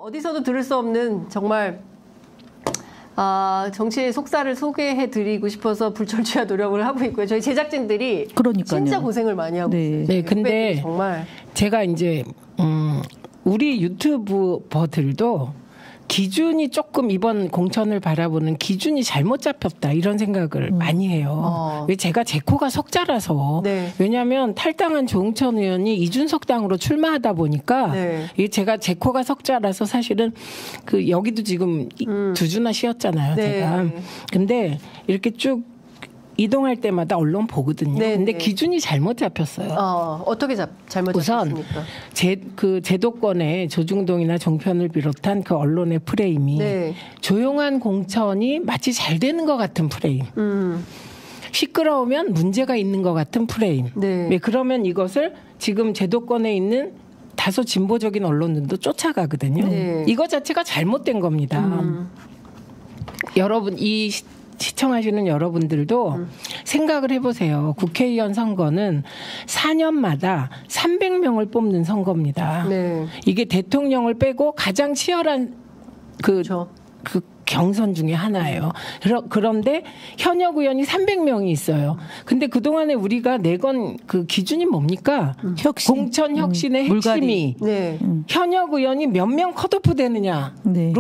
어디서도 들을 수 없는 정말 정치의 속살을 소개해드리고 싶어서 불철주야 노력을 하고 있고요. 저희 제작진들이 그러니까요. 진짜 고생을 많이 하고 있어요. 네, 근데 정말 제가 이제 우리 유튜버들도 기준이 조금 이번 공천을 바라보는 기준이 잘못 잡혔다 이런 생각을 많이 해요. 왜 제가 제 코가 석자라서 네. 왜냐하면 탈당한 조응천 의원이 이준석 당으로 출마하다 보니까 네. 이게 제가 제 코가 석자라서 사실은 그 여기도 지금 두 주나 쉬었잖아요. 네. 제가. 근데 이렇게 쭉 이동할 때마다 언론 보거든요. 네, 근데 네. 기준이 잘못 잡혔어요. 어떻게 잘못 우선 잡혔습니까? 그 제도권의 조중동이나 종편을 비롯한 그 언론의 프레임이 네. 조용한 공천이 마치 잘 되는 것 같은 프레임. 시끄러우면 문제가 있는 것 같은 프레임. 네. 그러면 이것을 지금 제도권에 있는 다소 진보적인 언론들도 쫓아가거든요. 네. 이거 자체가 잘못된 겁니다. 여러분 시청하시는 여러분들도 생각을 해보세요. 국회의원 선거는 4년마다 300명을 뽑는 선거입니다. 네. 이게 대통령을 빼고 가장 치열한 그 경선 중에 하나예요. 그런데 현역 의원이 300명이 있어요. 근데 그동안에 우리가 내건 그 기준이 뭡니까? 혁신. 공천 혁신의 핵심이 네. 현역 의원이 몇 명 컷오프 되느냐로 네.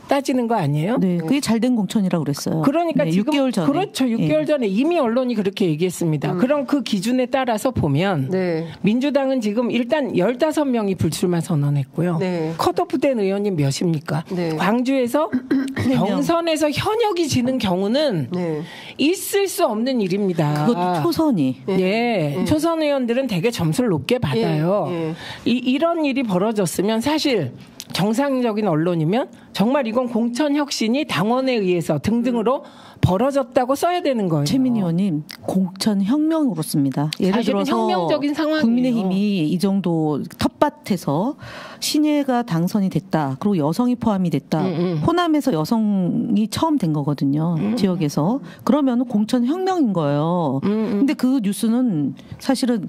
따지는 거 아니에요? 네, 그게 잘된 공천이라고 그랬어요. 그러니까 네, 지금 6개월 전에. 그렇죠. 6개월 전에 이미 언론이 그렇게 얘기했습니다. 그럼 그 기준에 따라서 보면 네. 민주당은 지금 일단 15명이 불출마 선언했고요. 네. 컷오프된 의원이 몇입니까? 네. 광주에서 경선에서 현역이 지는 경우는 네. 있을 수 없는 일입니다. 그것도 초선이. 예, 초선 의원들은 되게 점수를 높게 받아요. 예. 이런 일이 벌어졌으면 사실 정상적인 언론이면 정말 이건 공천 혁신이 당원에 의해서 등등으로 벌어졌다고 써야 되는 거예요. 최민희 의원님 공천 혁명으로 씁니다. 예를 사실은 들어서 혁명적인 상황이에요. 국민의힘이 이 정도 텃밭에서 신예가 당선이 됐다. 그리고 여성이 포함이 됐다. 호남에서 여성이 처음 된 거거든요. 지역에서. 그러면 공천 혁명인 거예요. 근데 그 뉴스는 사실은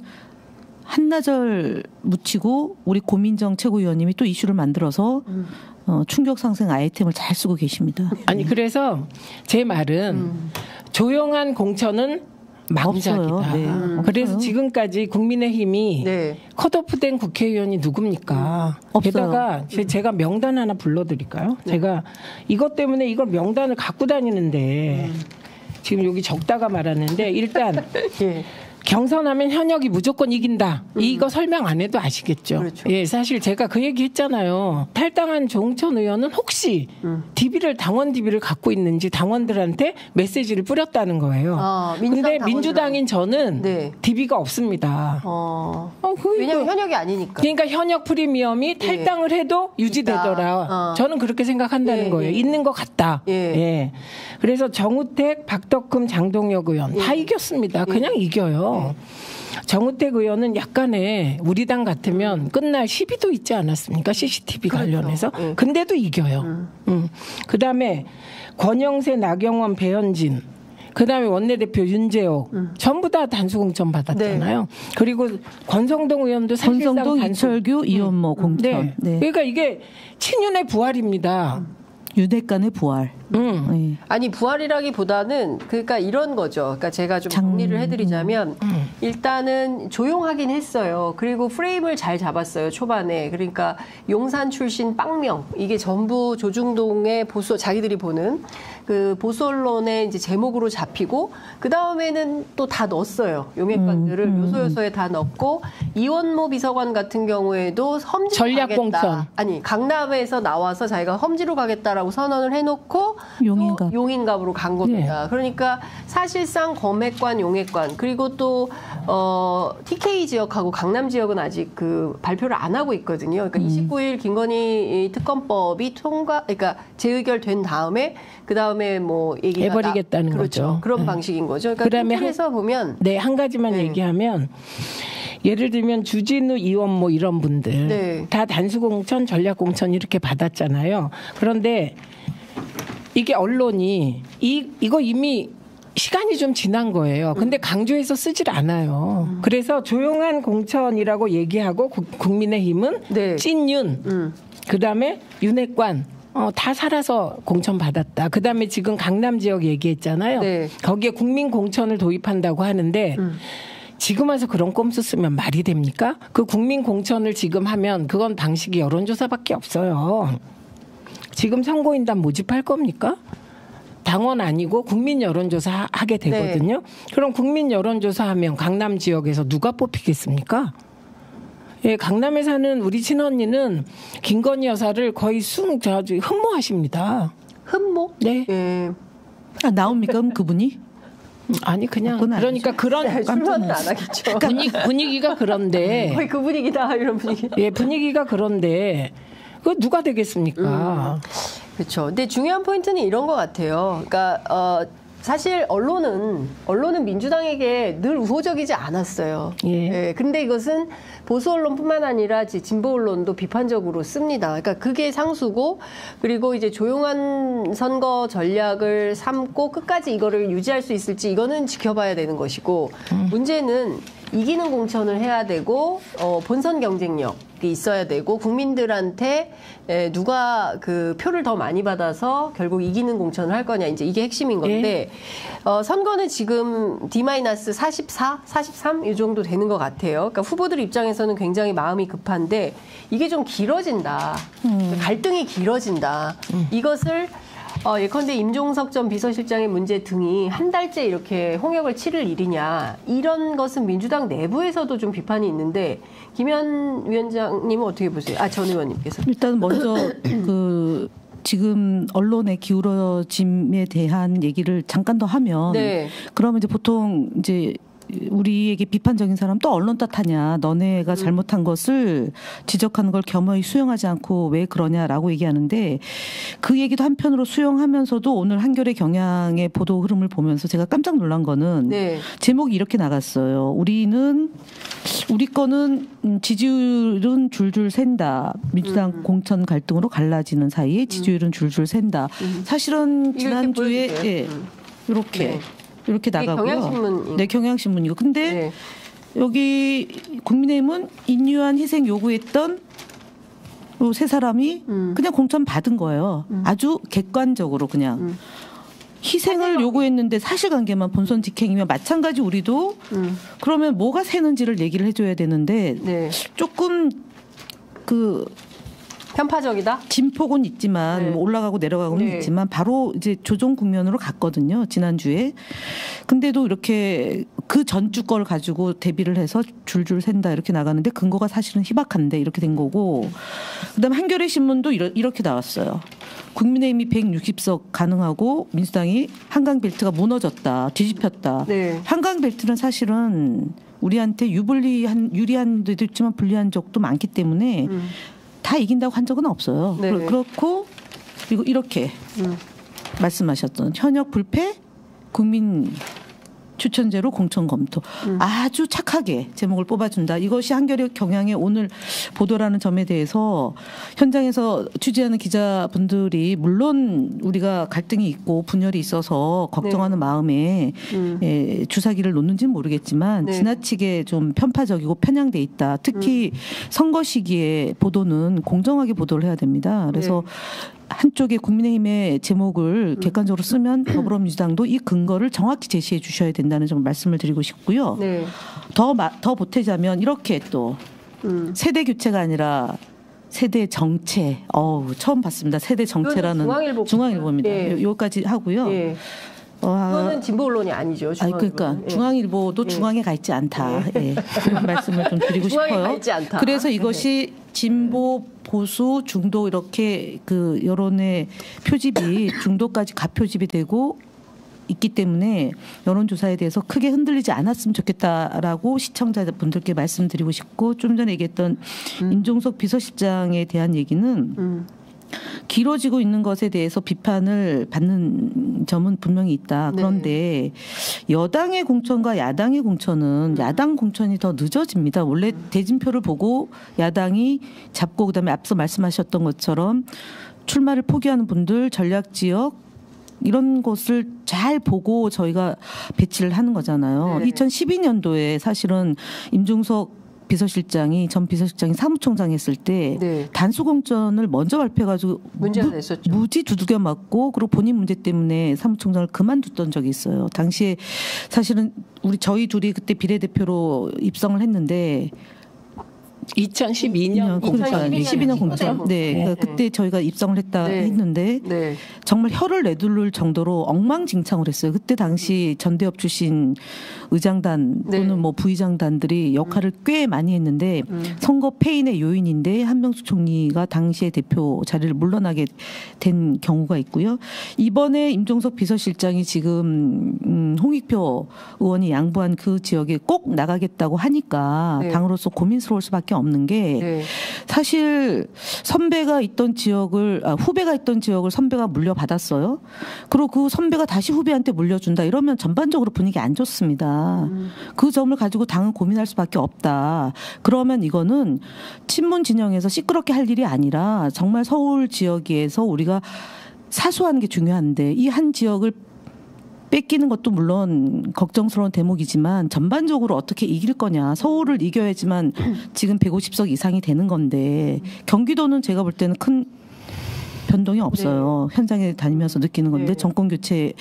한나절 묻히고 우리 고민정 최고위원님이 또 이슈를 만들어서 충격 상승 아이템을 잘 쓰고 계십니다. 아니 그래서 제 말은 조용한 공천은 망작이다. 네, 그래서 없어요. 지금까지 국민의힘이 네. 컷오프된 국회의원이 누굽니까? 없어요. 게다가 제가 명단 하나 불러드릴까요? 제가 이것 때문에 이걸 명단을 갖고 다니는데 지금 여기 적다가 말았는데 일단 예. 경선하면 현역이 무조건 이긴다. 이거 설명 안 해도 아시겠죠. 그렇죠. 예, 사실 제가 그 얘기 했잖아요. 탈당한 조응천 의원은 혹시 당원 DB를 갖고 있는지 당원들한테 메시지를 뿌렸다는 거예요. 근데 민주당인 저는 네. DB가 없습니다. 왜냐하면 현역이 아니니까. 그러니까 현역 프리미엄이 탈당을 해도 유지되더라. 저는 그렇게 생각한다는 예, 거예요. 예. 있는 것 같다. 예. 예. 그래서 정우택, 박덕흠, 장동혁 의원 다 이겼습니다. 그냥 이겨요. 정우택 의원은 약간의 우리 당 같으면 끝날 시비도 있지 않았습니까? CCTV 관련해서. 근데도 이겨요. 그다음에 권영세, 나경원, 배현진 그다음에 원내대표 윤재옥 전부 다 단수공천 받았잖아요. 그리고 권성동 의원도 사실상 권성동, 이철규, 이원모 공천. 네. 네. 그러니까 이게 친윤의 부활입니다. 윤핵관의 부활. 네. 아니 부활이라기보다는 그러니까 이런 거죠. 그러니까 제가 좀 정리를 해드리자면 일단은 조용하긴 했어요. 그리고 프레임을 잘 잡았어요 초반에. 그러니까 용산 출신 빵명 이게 전부 조중동의 보수 자기들이 보는 그 보수 언론의 이제 제목으로 잡히고 그 다음에는 또 다 넣었어요. 용액관들을 요소요소에 다 넣고 이원모 비서관 같은 경우에도 험지로 전략공천. 가겠다. 아니 강남에서 나와서 자기가 험지로 가겠다라고 선언을 해놓고 용인갑. 또 용인갑으로 간 겁니다. 그러니까 사실상 검핵관, 용핵관 그리고 또 TK 지역하고 강남 지역은 아직 그 발표를 안 하고 있거든요. 그러니까 29일 김건희 특검법이 그러니까 재의결된 다음에 그 다음에 뭐 얘기가 해버리겠다는 그렇죠. 거죠. 그런 방식인 거죠. 그러니까 그다음에 그래서 보면 네, 한 가지만 얘기하면 예를 들면 주진우, 이원모 이런 분들 다 단수공천, 전략공천 이렇게 받았잖아요. 그런데 이게 언론이 이거 이미 시간이 좀 지난 거예요. 근데 강조해서 쓰질 않아요. 그래서 조용한 공천이라고 얘기하고 국민의힘은 찐윤 그다음에 윤핵관 다 살아서 공천 받았다. 그다음에 지금 강남 지역 얘기했잖아요. 네. 거기에 국민 공천을 도입한다고 하는데 지금 와서 그런 꼼수 쓰면 말이 됩니까? 그 국민 공천을 지금 하면 그건 방식이 여론조사밖에 없어요. 지금 선거인단 모집할 겁니까? 당원 아니고 국민 여론조사 하게 되거든요. 네. 그럼 국민 여론조사 하면 강남 지역에서 누가 뽑히겠습니까? 예, 강남에 사는 우리 친언니는 김건희 여사를 거의 흠모하십니다. 흠모? 네. 아, 나옵니까? 그럼 그분이? 아니 그냥 그러니까 그런 출마는 안 하겠죠. 분위기가 그런데 거의 그 분위기다 이런 분위기. 예, 분위기가 그런데 그 누가 되겠습니까? 그렇죠. 근데 중요한 포인트는 이런 것 같아요. 그러니까 사실 언론은 민주당에게 늘 우호적이지 않았어요. 예. 근데 이것은 보수 언론뿐만 아니라 진보 언론도 비판적으로 씁니다. 그러니까 그게 상수고, 그리고 이제 조용한 선거 전략을 삼고 끝까지 이거를 유지할 수 있을지 이거는 지켜봐야 되는 것이고, 문제는 이기는 공천을 해야 되고 본선 경쟁력이 있어야 되고 국민들한테 누가 그 표를 더 많이 받아서 결국 이기는 공천을 할 거냐, 이제 이게 핵심인 건데 선거는 지금 D-44, 43 이 정도 되는 것 같아요. 그러니까 후보들 입장에서는 굉장히 마음이 급한데 이게 좀 길어진다. 갈등이 길어진다. 이것을 예컨대 임종석 전 비서실장의 문제 등이 한 달째 이렇게 홍역을 치를 일이냐, 이런 것은 민주당 내부에서도 좀 비판이 있는데 김현 위원장님은 어떻게 보세요? 전 의원님께서. 일단 먼저 지금 언론의 기울어짐에 대한 얘기를 잠깐 더 하면, 그러면 이제 보통 이제 우리에게 비판적인 사람 또 언론 탓하냐, 너네가 잘못한 것을 지적하는 걸 겸허히 수용하지 않고 왜 그러냐라고 얘기하는데, 그 얘기도 한편으로 수용하면서도 오늘 한겨레 경향의 보도 흐름을 보면서 제가 깜짝 놀란 거는 제목이 이렇게 나갔어요. 우리 거는 지지율은 줄줄 샌다. 민주당 공천 갈등으로 갈라지는 사이에 지지율은 줄줄 샌다. 사실은 지난주에 이렇게 나가고요. 경향신문. 네, 경향신문이고. 근데 여기 국민의힘은 인류한 희생 요구했던 세 사람이 그냥 공천 받은 거예요. 아주 객관적으로 그냥. 희생을 요구했는데 사실관계만 본선 직행이면 마찬가지 우리도 그러면 뭐가 새는지를 얘기를 해줘야 되는데 조금 편파적이다? 진폭은 있지만 올라가고 내려가고는 있지만 바로 이제 조정 국면으로 갔거든요, 지난주에. 근데도 이렇게 그 전주 걸 가지고 대비를 해서 줄줄 샌다 이렇게 나가는데 근거가 사실은 희박한데 이렇게 된 거고, 그다음에 한겨레 신문도 이렇게 나왔어요. 국민의힘이 160석 가능하고 민주당이 한강벨트가 무너졌다, 뒤집혔다. 한강벨트는 사실은 우리한테 유리한 데도 있지만 불리한 적도 많기 때문에 다 이긴다고 한 적은 없어요. 그렇고 그리고 이렇게 말씀하셨던 현역 불패 국민 추천제로 공천 검토. 아주 착하게 제목을 뽑아준다. 이것이 한겨레 경향의 오늘 보도라는 점에 대해서 현장에서 취재하는 기자분들이 물론 우리가 갈등이 있고 분열이 있어서 걱정하는 마음에 주사기를 놓는지는 모르겠지만 지나치게 좀 편파적이고 편향돼 있다. 특히 선거 시기에 보도는 공정하게 보도를 해야 됩니다. 그래서 한쪽에 국민의힘의 제목을 객관적으로 쓰면 더불어민주당도 이 근거를 정확히 제시해 주셔야 된다는 점 말씀을 드리고 싶고요. 더 보태자면 이렇게 또 세대 교체가 아니라 세대 정체. 처음 봤습니다. 세대 정체라는. 중앙일보입니다. 여기까지 하고요. 그거는 진보 언론이 아니죠. 그러니까 중앙일보도 중앙에 가 있지 않다. 그런 말씀을 좀 드리고 싶어요. 그래서 이것이 진보, 보수, 중도 이렇게 그 여론의 표집이 중도까지 가표집이 되고 있기 때문에 여론조사에 대해서 크게 흔들리지 않았으면 좋겠다라고 시청자분들께 말씀드리고 싶고, 좀 전에 얘기했던 임종석 비서실장에 대한 얘기는 길어지고 있는 것에 대해서 비판을 받는 점은 분명히 있다. 그런데 여당의 공천과 야당의 공천은 야당 공천이 더 늦어집니다. 원래 대진표를 보고 야당이 잡고 그다음에 앞서 말씀하셨던 것처럼 출마를 포기하는 분들 전략지역 이런 것을 잘 보고 저희가 배치를 하는 거잖아요. 2012년도에 사실은 임종석 비서실장이 전 비서실장이 사무총장 했을 때 네. 단수공천을 먼저 발표해가지고 문제가 됐었죠. 무지 두들겨 맞고 그리고 본인 문제 때문에 사무총장을 그만뒀던 적이 있어요. 당시에 사실은 저희 둘이 그때 비례대표로 입성을 했는데 2012년 12년 공천. 네. 그때 저희가 입성을 했는데 네. 정말 혀를 내두를 정도로 엉망진창을 했어요. 그때 당시 전대협 출신 의장단 또는 뭐 부의장단들이 역할을 꽤 많이 했는데 선거 패인의 요인인데 한명숙 총리가 당시에 대표 자리를 물러나게 된 경우가 있고요. 이번에 임종석 비서실장이 지금 홍익표 의원이 양보한 그 지역에 꼭 나가겠다고 하니까 당으로서 고민스러울 수밖에 없는 게 사실 선배가 있던 지역을 후배가 있던 지역을 선배가 물려받았어요. 그리고 그 선배가 다시 후배한테 물려준다 이러면 전반적으로 분위기 안 좋습니다. 그 점을 가지고 당은 고민할 수밖에 없다. 그러면 이거는 친문 진영에서 시끄럽게 할 일이 아니라 정말 서울 지역에서 우리가 사수하는 게 중요한데 이 한 지역을 뺏기는 것도 물론 걱정스러운 대목이지만 전반적으로 어떻게 이길 거냐. 서울을 이겨야지만 지금 150석 이상이 되는 건데 경기도는 제가 볼 때는 큰 변동이 없어요. 현장에 다니면서 느끼는 건데 정권 교체,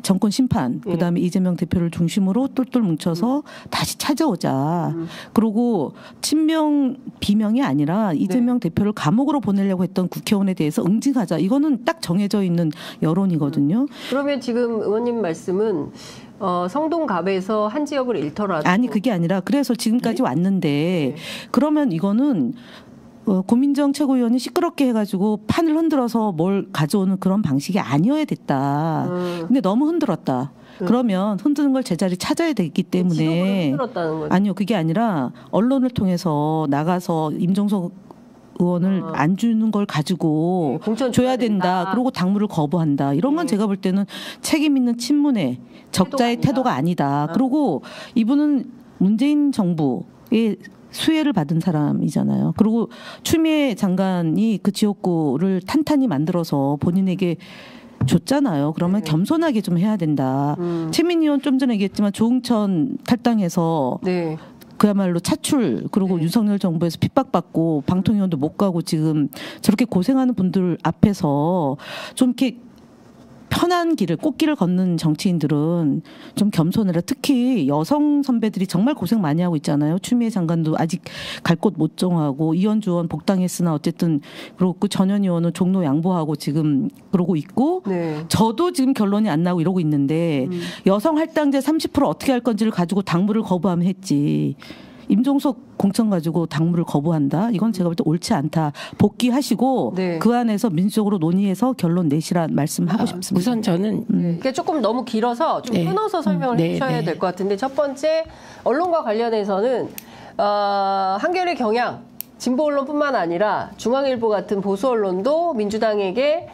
정권 심판, 그다음에 이재명 대표를 중심으로 똘똘 뭉쳐서 다시 찾아오자. 그리고 친명 비명이 아니라 이재명 대표를 감옥으로 보내려고 했던 국회의원에 대해서 응징하자. 이거는 딱 정해져 있는 여론이거든요. 그러면 지금 의원님 말씀은 성동갑에서 한 지역을 잃더라도 아니 그게 아니라 그래서 지금까지 왔는데 그러면 이거는 고민정 최고위원이 시끄럽게 해가지고 판을 흔들어서 뭘 가져오는 그런 방식이 아니어야 됐다. 근데 너무 흔들었다. 그러면 흔드는 걸 제자리 찾아야 되기 때문에 흔들었다는 거죠. 아니요 그게 아니라 언론을 통해서 나가서 임종석 의원을 안 주는 걸 가지고 줘야 된다. 그리고 당무를 거부한다. 이런 건 제가 볼 때는 책임 있는 친문의 적자의 태도가 아니다. 그리고 이분은 문재인 정부의 수혜를 받은 사람이잖아요. 그리고 추미애 장관이 그 지역구를 탄탄히 만들어서 본인에게 줬잖아요. 그러면 겸손하게 좀 해야 된다. 최민희 의원 좀 전에 얘기했지만 조응천 탈당해서 그야말로 차출 그리고 윤석열 정부에서 핍박받고 방통위원도 못 가고 지금 저렇게 고생하는 분들 앞에서 좀 이렇게 편한 길을 꽃길을 걷는 정치인들은 좀 겸손해라. 특히 여성 선배들이 정말 고생 많이 하고 있잖아요. 추미애 장관도 아직 갈 곳 못 정하고 이현주 의원 복당했으나 어쨌든 그리고 그 전현 의원은 종로 양보하고 지금 그러고 있고 저도 지금 결론이 안 나고 이러고 있는데 여성 할당제 30% 어떻게 할 건지를 가지고 당무를 거부하면 했지. 임종석 공천 가지고 당무를 거부한다. 이건 제가 볼 때 옳지 않다. 복귀하시고 그 안에서 민주적으로 논의해서 결론 내시란 말씀하고 싶습니다. 우선 저는 그게 조금 너무 길어서 좀 끊어서 설명을 해주셔야 될 것 같은데 첫 번째 언론과 관련해서는 한겨레 경향 진보 언론뿐만 아니라 중앙일보 같은 보수 언론도 민주당에게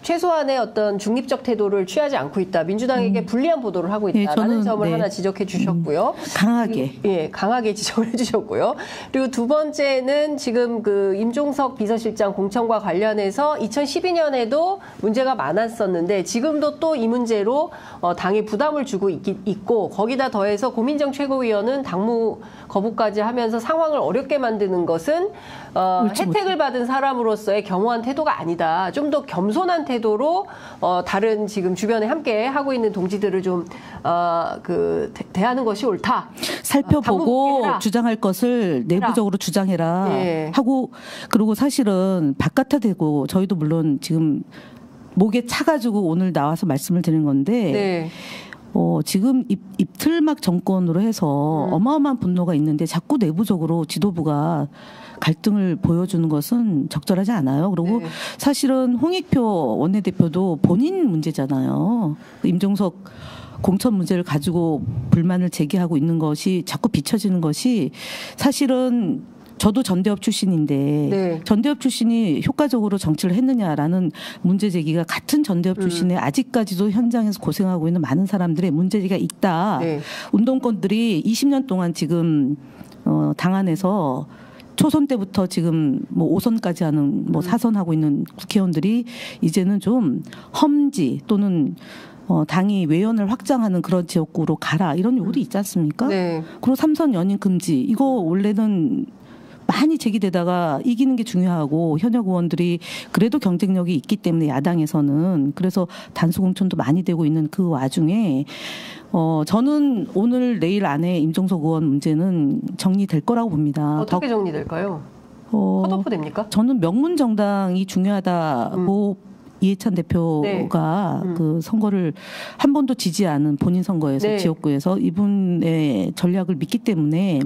최소한의 어떤 중립적 태도를 취하지 않고 있다. 민주당에게 불리한 보도를 하고 있다라는 점을 하나 지적해 주셨고요. 강하게. 강하게 지적을 해 주셨고요. 그리고 두 번째는 지금 그 임종석 비서실장 공천과 관련해서 2012년에도 문제가 많았었는데 지금도 또 이 문제로 당에 부담을 주고 있고 거기다 더해서 고민정 최고위원은 당무 거부까지 하면서 상황을 어렵게 만드는 것은 혜택을 받은 사람으로서의 겸허한 태도가 아니다. 좀 더 겸손한 태도로 다른 지금 주변에 함께 하고 있는 동지들을 좀 대하는 것이 옳다. 살펴보고 주장할 것을 내부적으로 주장해라 하고 그리고 사실은 바깥에 대고 저희도 물론 지금 목에 차가지고 오늘 나와서 말씀을 드리는 건데 지금 입틀막 정권으로 해서 어마어마한 분노가 있는데 자꾸 내부적으로 지도부가 갈등을 보여주는 것은 적절하지 않아요. 그리고 사실은 홍익표 원내대표도 본인 문제잖아요. 임종석 공천 문제를 가지고 불만을 제기하고 있는 것이 자꾸 비춰지는 것이 사실은 저도 전대협 출신인데 전대협 출신이 효과적으로 정치를 했느냐라는 문제 제기가 같은 전대협 출신의 아직까지도 현장에서 고생하고 있는 많은 사람들의 문제 제기가 있다. 운동권들이 20년 동안 지금 당 안에서 초선 때부터 지금 뭐 5선까지 하는 뭐 4선 하고 있는 국회의원들이 이제는 좀 험지 또는 당이 외연을 확장하는 그런 지역구로 가라 이런 요구도 있지 않습니까? 네. 그리고 3선 연임 금지 이거 원래는 많이 제기되다가 이기는 게 중요하고 현역 의원들이 그래도 경쟁력이 있기 때문에 야당에서는 그래서 단수 공천도 많이 되고 있는 그 와중에 저는 오늘 내일 안에 임종석 의원 문제는 정리될 거라고 봅니다. 어떻게 정리될까요? 컷오프 됩니까? 저는 명문 정당이 중요하다고 이해찬 대표가 그 선거를 한 번도 지지 않은 본인 선거에서 네. 지역구에서 이분의 전략을 믿기 때문에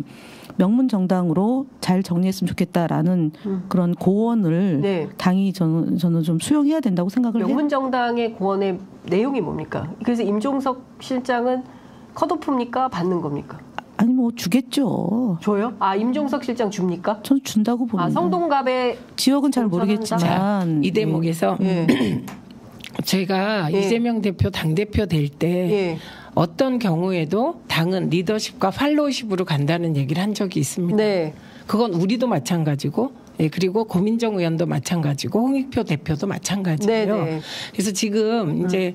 명문 정당으로 잘 정리했으면 좋겠다라는 그런 고언을 네. 당이 저는 좀 수용해야 된다고 생각을 해요. 명문 정당의 고언의 내용이 뭡니까? 그래서 임종석 실장은 컷오프입니까? 받는 겁니까? 아니 뭐 주겠죠. 줘요? 임종석 실장 줍니까? 저는 준다고 봅니다. 성동갑의 지역은 잘 공천한다? 모르겠지만 이 대목에서 제가 이재명 대표 당대표 될 때 어떤 경우에도 당은 리더십과 팔로우십으로 간다는 얘기를 한 적이 있습니다. 네. 그건 우리도 마찬가지고 그리고 고민정 의원도 마찬가지고 홍익표 대표도 마찬가지예요. 네, 네. 그래서 지금 이제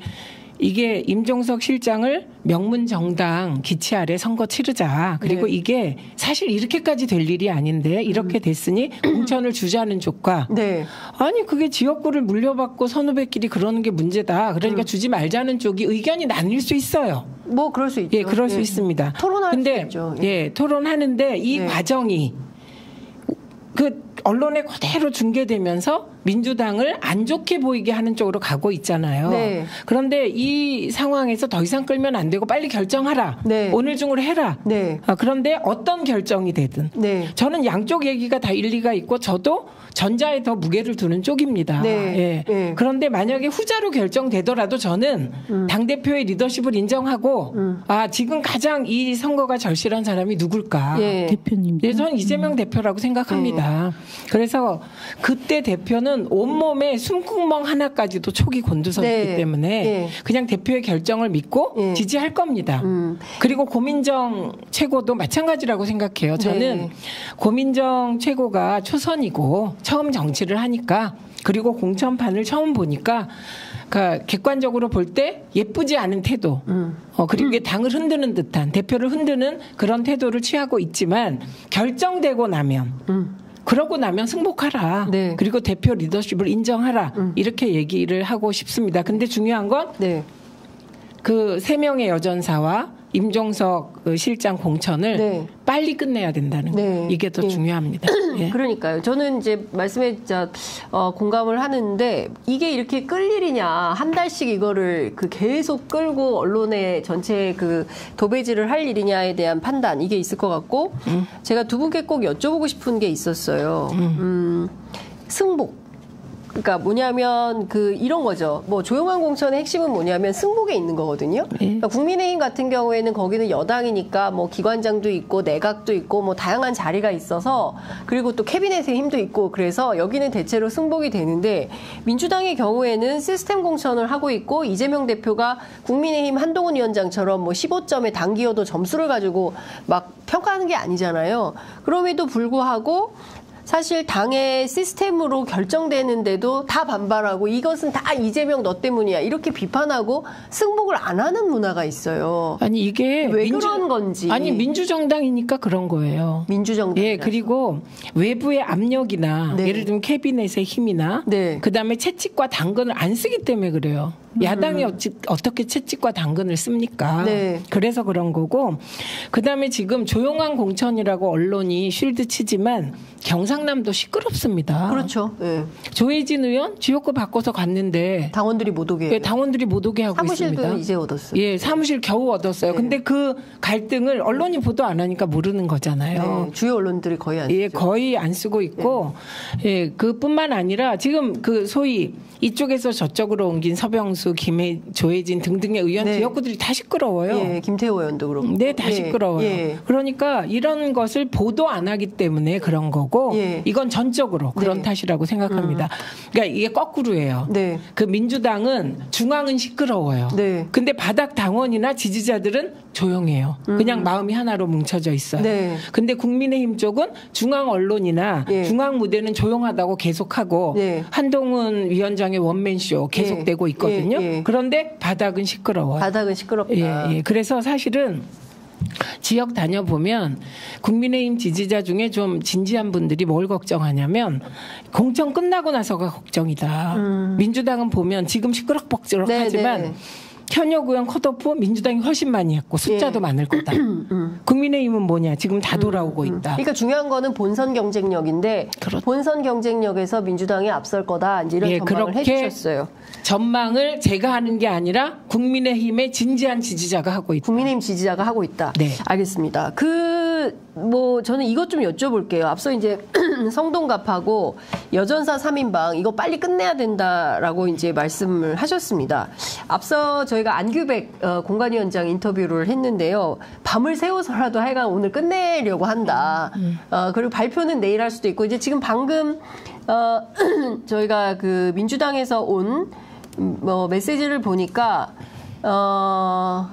이게 임종석 실장을 명문 정당 기치 아래 선거 치르자. 그리고 네. 이게 사실 이렇게까지 될 일이 아닌데 이렇게 됐으니 공천을 주자는 쪽과 네. 아니 그게 지역구를 물려받고 선후배끼리 그러는 게 문제다. 그러니까 주지 말자는 쪽이 의견이 나뉠 수 있어요. 뭐 그럴 수 있죠. 예, 그럴 수 있습니다. 토론할 근데, 수 있죠. 예, 토론하는데 이 과정이 그 언론에 그대로 중계되면서 민주당을 안 좋게 보이게 하는 쪽으로 가고 있잖아요. 네. 그런데 이 상황에서 더 이상 끌면 안 되고 빨리 결정하라. 네. 오늘 중으로 해라. 네. 그런데 어떤 결정이 되든 네. 저는 양쪽 얘기가 다 일리가 있고 저도 전자에 더 무게를 두는 쪽입니다. 네. 예. 네. 그런데 만약에 후자로 결정되더라도 저는 당대표의 리더십을 인정하고 지금 가장 이 선거가 절실한 사람이 누굴까. 예. 대표님. 예, 저는 이재명 대표라고 생각합니다. 그래서 그때 대표는 온몸에 숨구멍 하나까지도 촉이 곤두섰기 네. 때문에 네. 그냥 대표의 결정을 믿고 네. 지지할 겁니다. 그리고 고민정 최고도 마찬가지라고 생각해요. 저는 네. 고민정 최고가 초선이고 처음 정치를 하니까 그리고 공천판을 처음 보니까 그러니까 객관적으로 볼 때 예쁘지 않은 태도 그리고 이게 당을 흔드는 듯한 대표를 흔드는 그런 태도를 취하고 있지만 결정되고 나면 그러고 나면 승복하라. 네. 그리고 대표 리더십을 인정하라. 이렇게 얘기를 하고 싶습니다. 근데 중요한 건 네. 그 3명의 여전사와 임종석 실장 공천을 네. 빨리 끝내야 된다는 거. 네. 이게 더 중요합니다. 예. 그러니까요. 저는 이제 말씀에 공감을 하는데 이게 이렇게 끌 일이냐. 한 달씩 이거를 계속 끌고 언론에 전체 도배질을 할 일이냐에 대한 판단 이게 있을 것 같고 제가 두 분께 꼭 여쭤보고 싶은 게 있었어요. 승복. 그러니까 뭐냐면 이런 거죠. 뭐 조용한 공천의 핵심은 뭐냐면 승복에 있는 거거든요. 그러니까 국민의힘 같은 경우에는 거기는 여당이니까 뭐 기관장도 있고 내각도 있고 뭐 다양한 자리가 있어서 그리고 또 캐비넷의 힘도 있고 그래서 여기는 대체로 승복이 되는데 민주당의 경우에는 시스템 공천을 하고 있고 이재명 대표가 국민의힘 한동훈 위원장처럼 뭐 15점의 단기여도 점수를 가지고 막 평가하는 게 아니잖아요. 그럼에도 불구하고 사실 당의 시스템으로 결정되는데도 다 반발하고 이것은 다 이재명 너 때문이야 이렇게 비판하고 승복을 안 하는 문화가 있어요. 아니 이게 왜 그런 건지. 아니 민주정당이니까 그런 거예요. 민주정당. 예, 그리고 외부의 압력이나 네. 예를 들면 캐비넷의 힘이나 네. 그다음에 채찍과 당근을 안 쓰기 때문에 그래요. 야당이 어떻게 채찍과 당근을 씁니까? 네. 그래서 그런 거고 그다음에 지금 조용한 공천이라고 언론이 쉴드 치지만 경상남도 시끄럽습니다. 그렇죠. 네. 조혜진 의원 지역구 바꿔서 갔는데 당원들이 못 오게. 예, 당원들이 못 오게 하고 사무실도 있습니다. 이제 얻었어요. 예, 사무실 겨우 얻었어요. 네. 근데 그 갈등을 언론이 보도 안 하니까 모르는 거잖아요. 네. 주요 언론들이 거의 안 쓰죠. 예, 거의 안 쓰고 있고, 예, 그뿐만 아니라 지금 소위 이쪽에서 저쪽으로 옮긴 서병수, 조혜진 등등의 의원 네. 지역구들이 다 시끄러워요. 예, 김태호 의원도 그렇고. 네, 다 시끄러워요. 예. 그러니까 이런 것을 보도 안 하기 때문에 그런 거고, 예. 이건 전적으로 그런 네. 탓이라고 생각합니다. 그러니까 이게 거꾸로예요. 네. 그 민주당은 중앙은 시끄러워요. 네. 근데 바닥 당원이나 지지자들은 조용해요. 그냥 마음이 하나로 뭉쳐져 있어요. 네. 근데 국민의힘 쪽은 중앙 언론이나 예. 중앙 무대는 조용하다고 계속하고 네. 한동훈 위원장의 원맨쇼 계속되고 있거든요. 있거든요. 예. 그런데 바닥은 시끄러워요. 바닥은 시끄럽다. 예. 그래서 사실은 지역 다녀보면 국민의힘 지지자 중에 좀 진지한 분들이 뭘 걱정하냐면 공천 끝나고 나서가 걱정이다. 민주당은 보면 지금 시끄럽벅적하지만 네. 현역 의원 컷오프 민주당이 훨씬 많이 했고 숫자도 많을 거다. 국민의힘은 뭐냐? 지금 다 돌아오고 있다. 그러니까 중요한 거는 본선 경쟁력인데 그렇죠. 본선 경쟁력에서 민주당이 앞설 거다. 이제 이런 전망을 해주셨어요. 전망을 제가 하는 게 아니라 국민의힘의 진지한 지지자가 하고 있다. 국민의힘 지지자가 하고 있다. 네. 알겠습니다. 저는 이것 좀 여쭤볼게요. 앞서 이제 성동갑하고 여전사 3인방 이거 빨리 끝내야 된다라고 이제 말씀을 하셨습니다. 앞서 저희가 안규백 공관위원장 인터뷰를 했는데요. 밤을 새워서라도 하여간 오늘 끝내려고 한다. 그리고 발표는 내일 할 수도 있고 이제 지금 방금 저희가 그 민주당에서 온 메시지를 보니까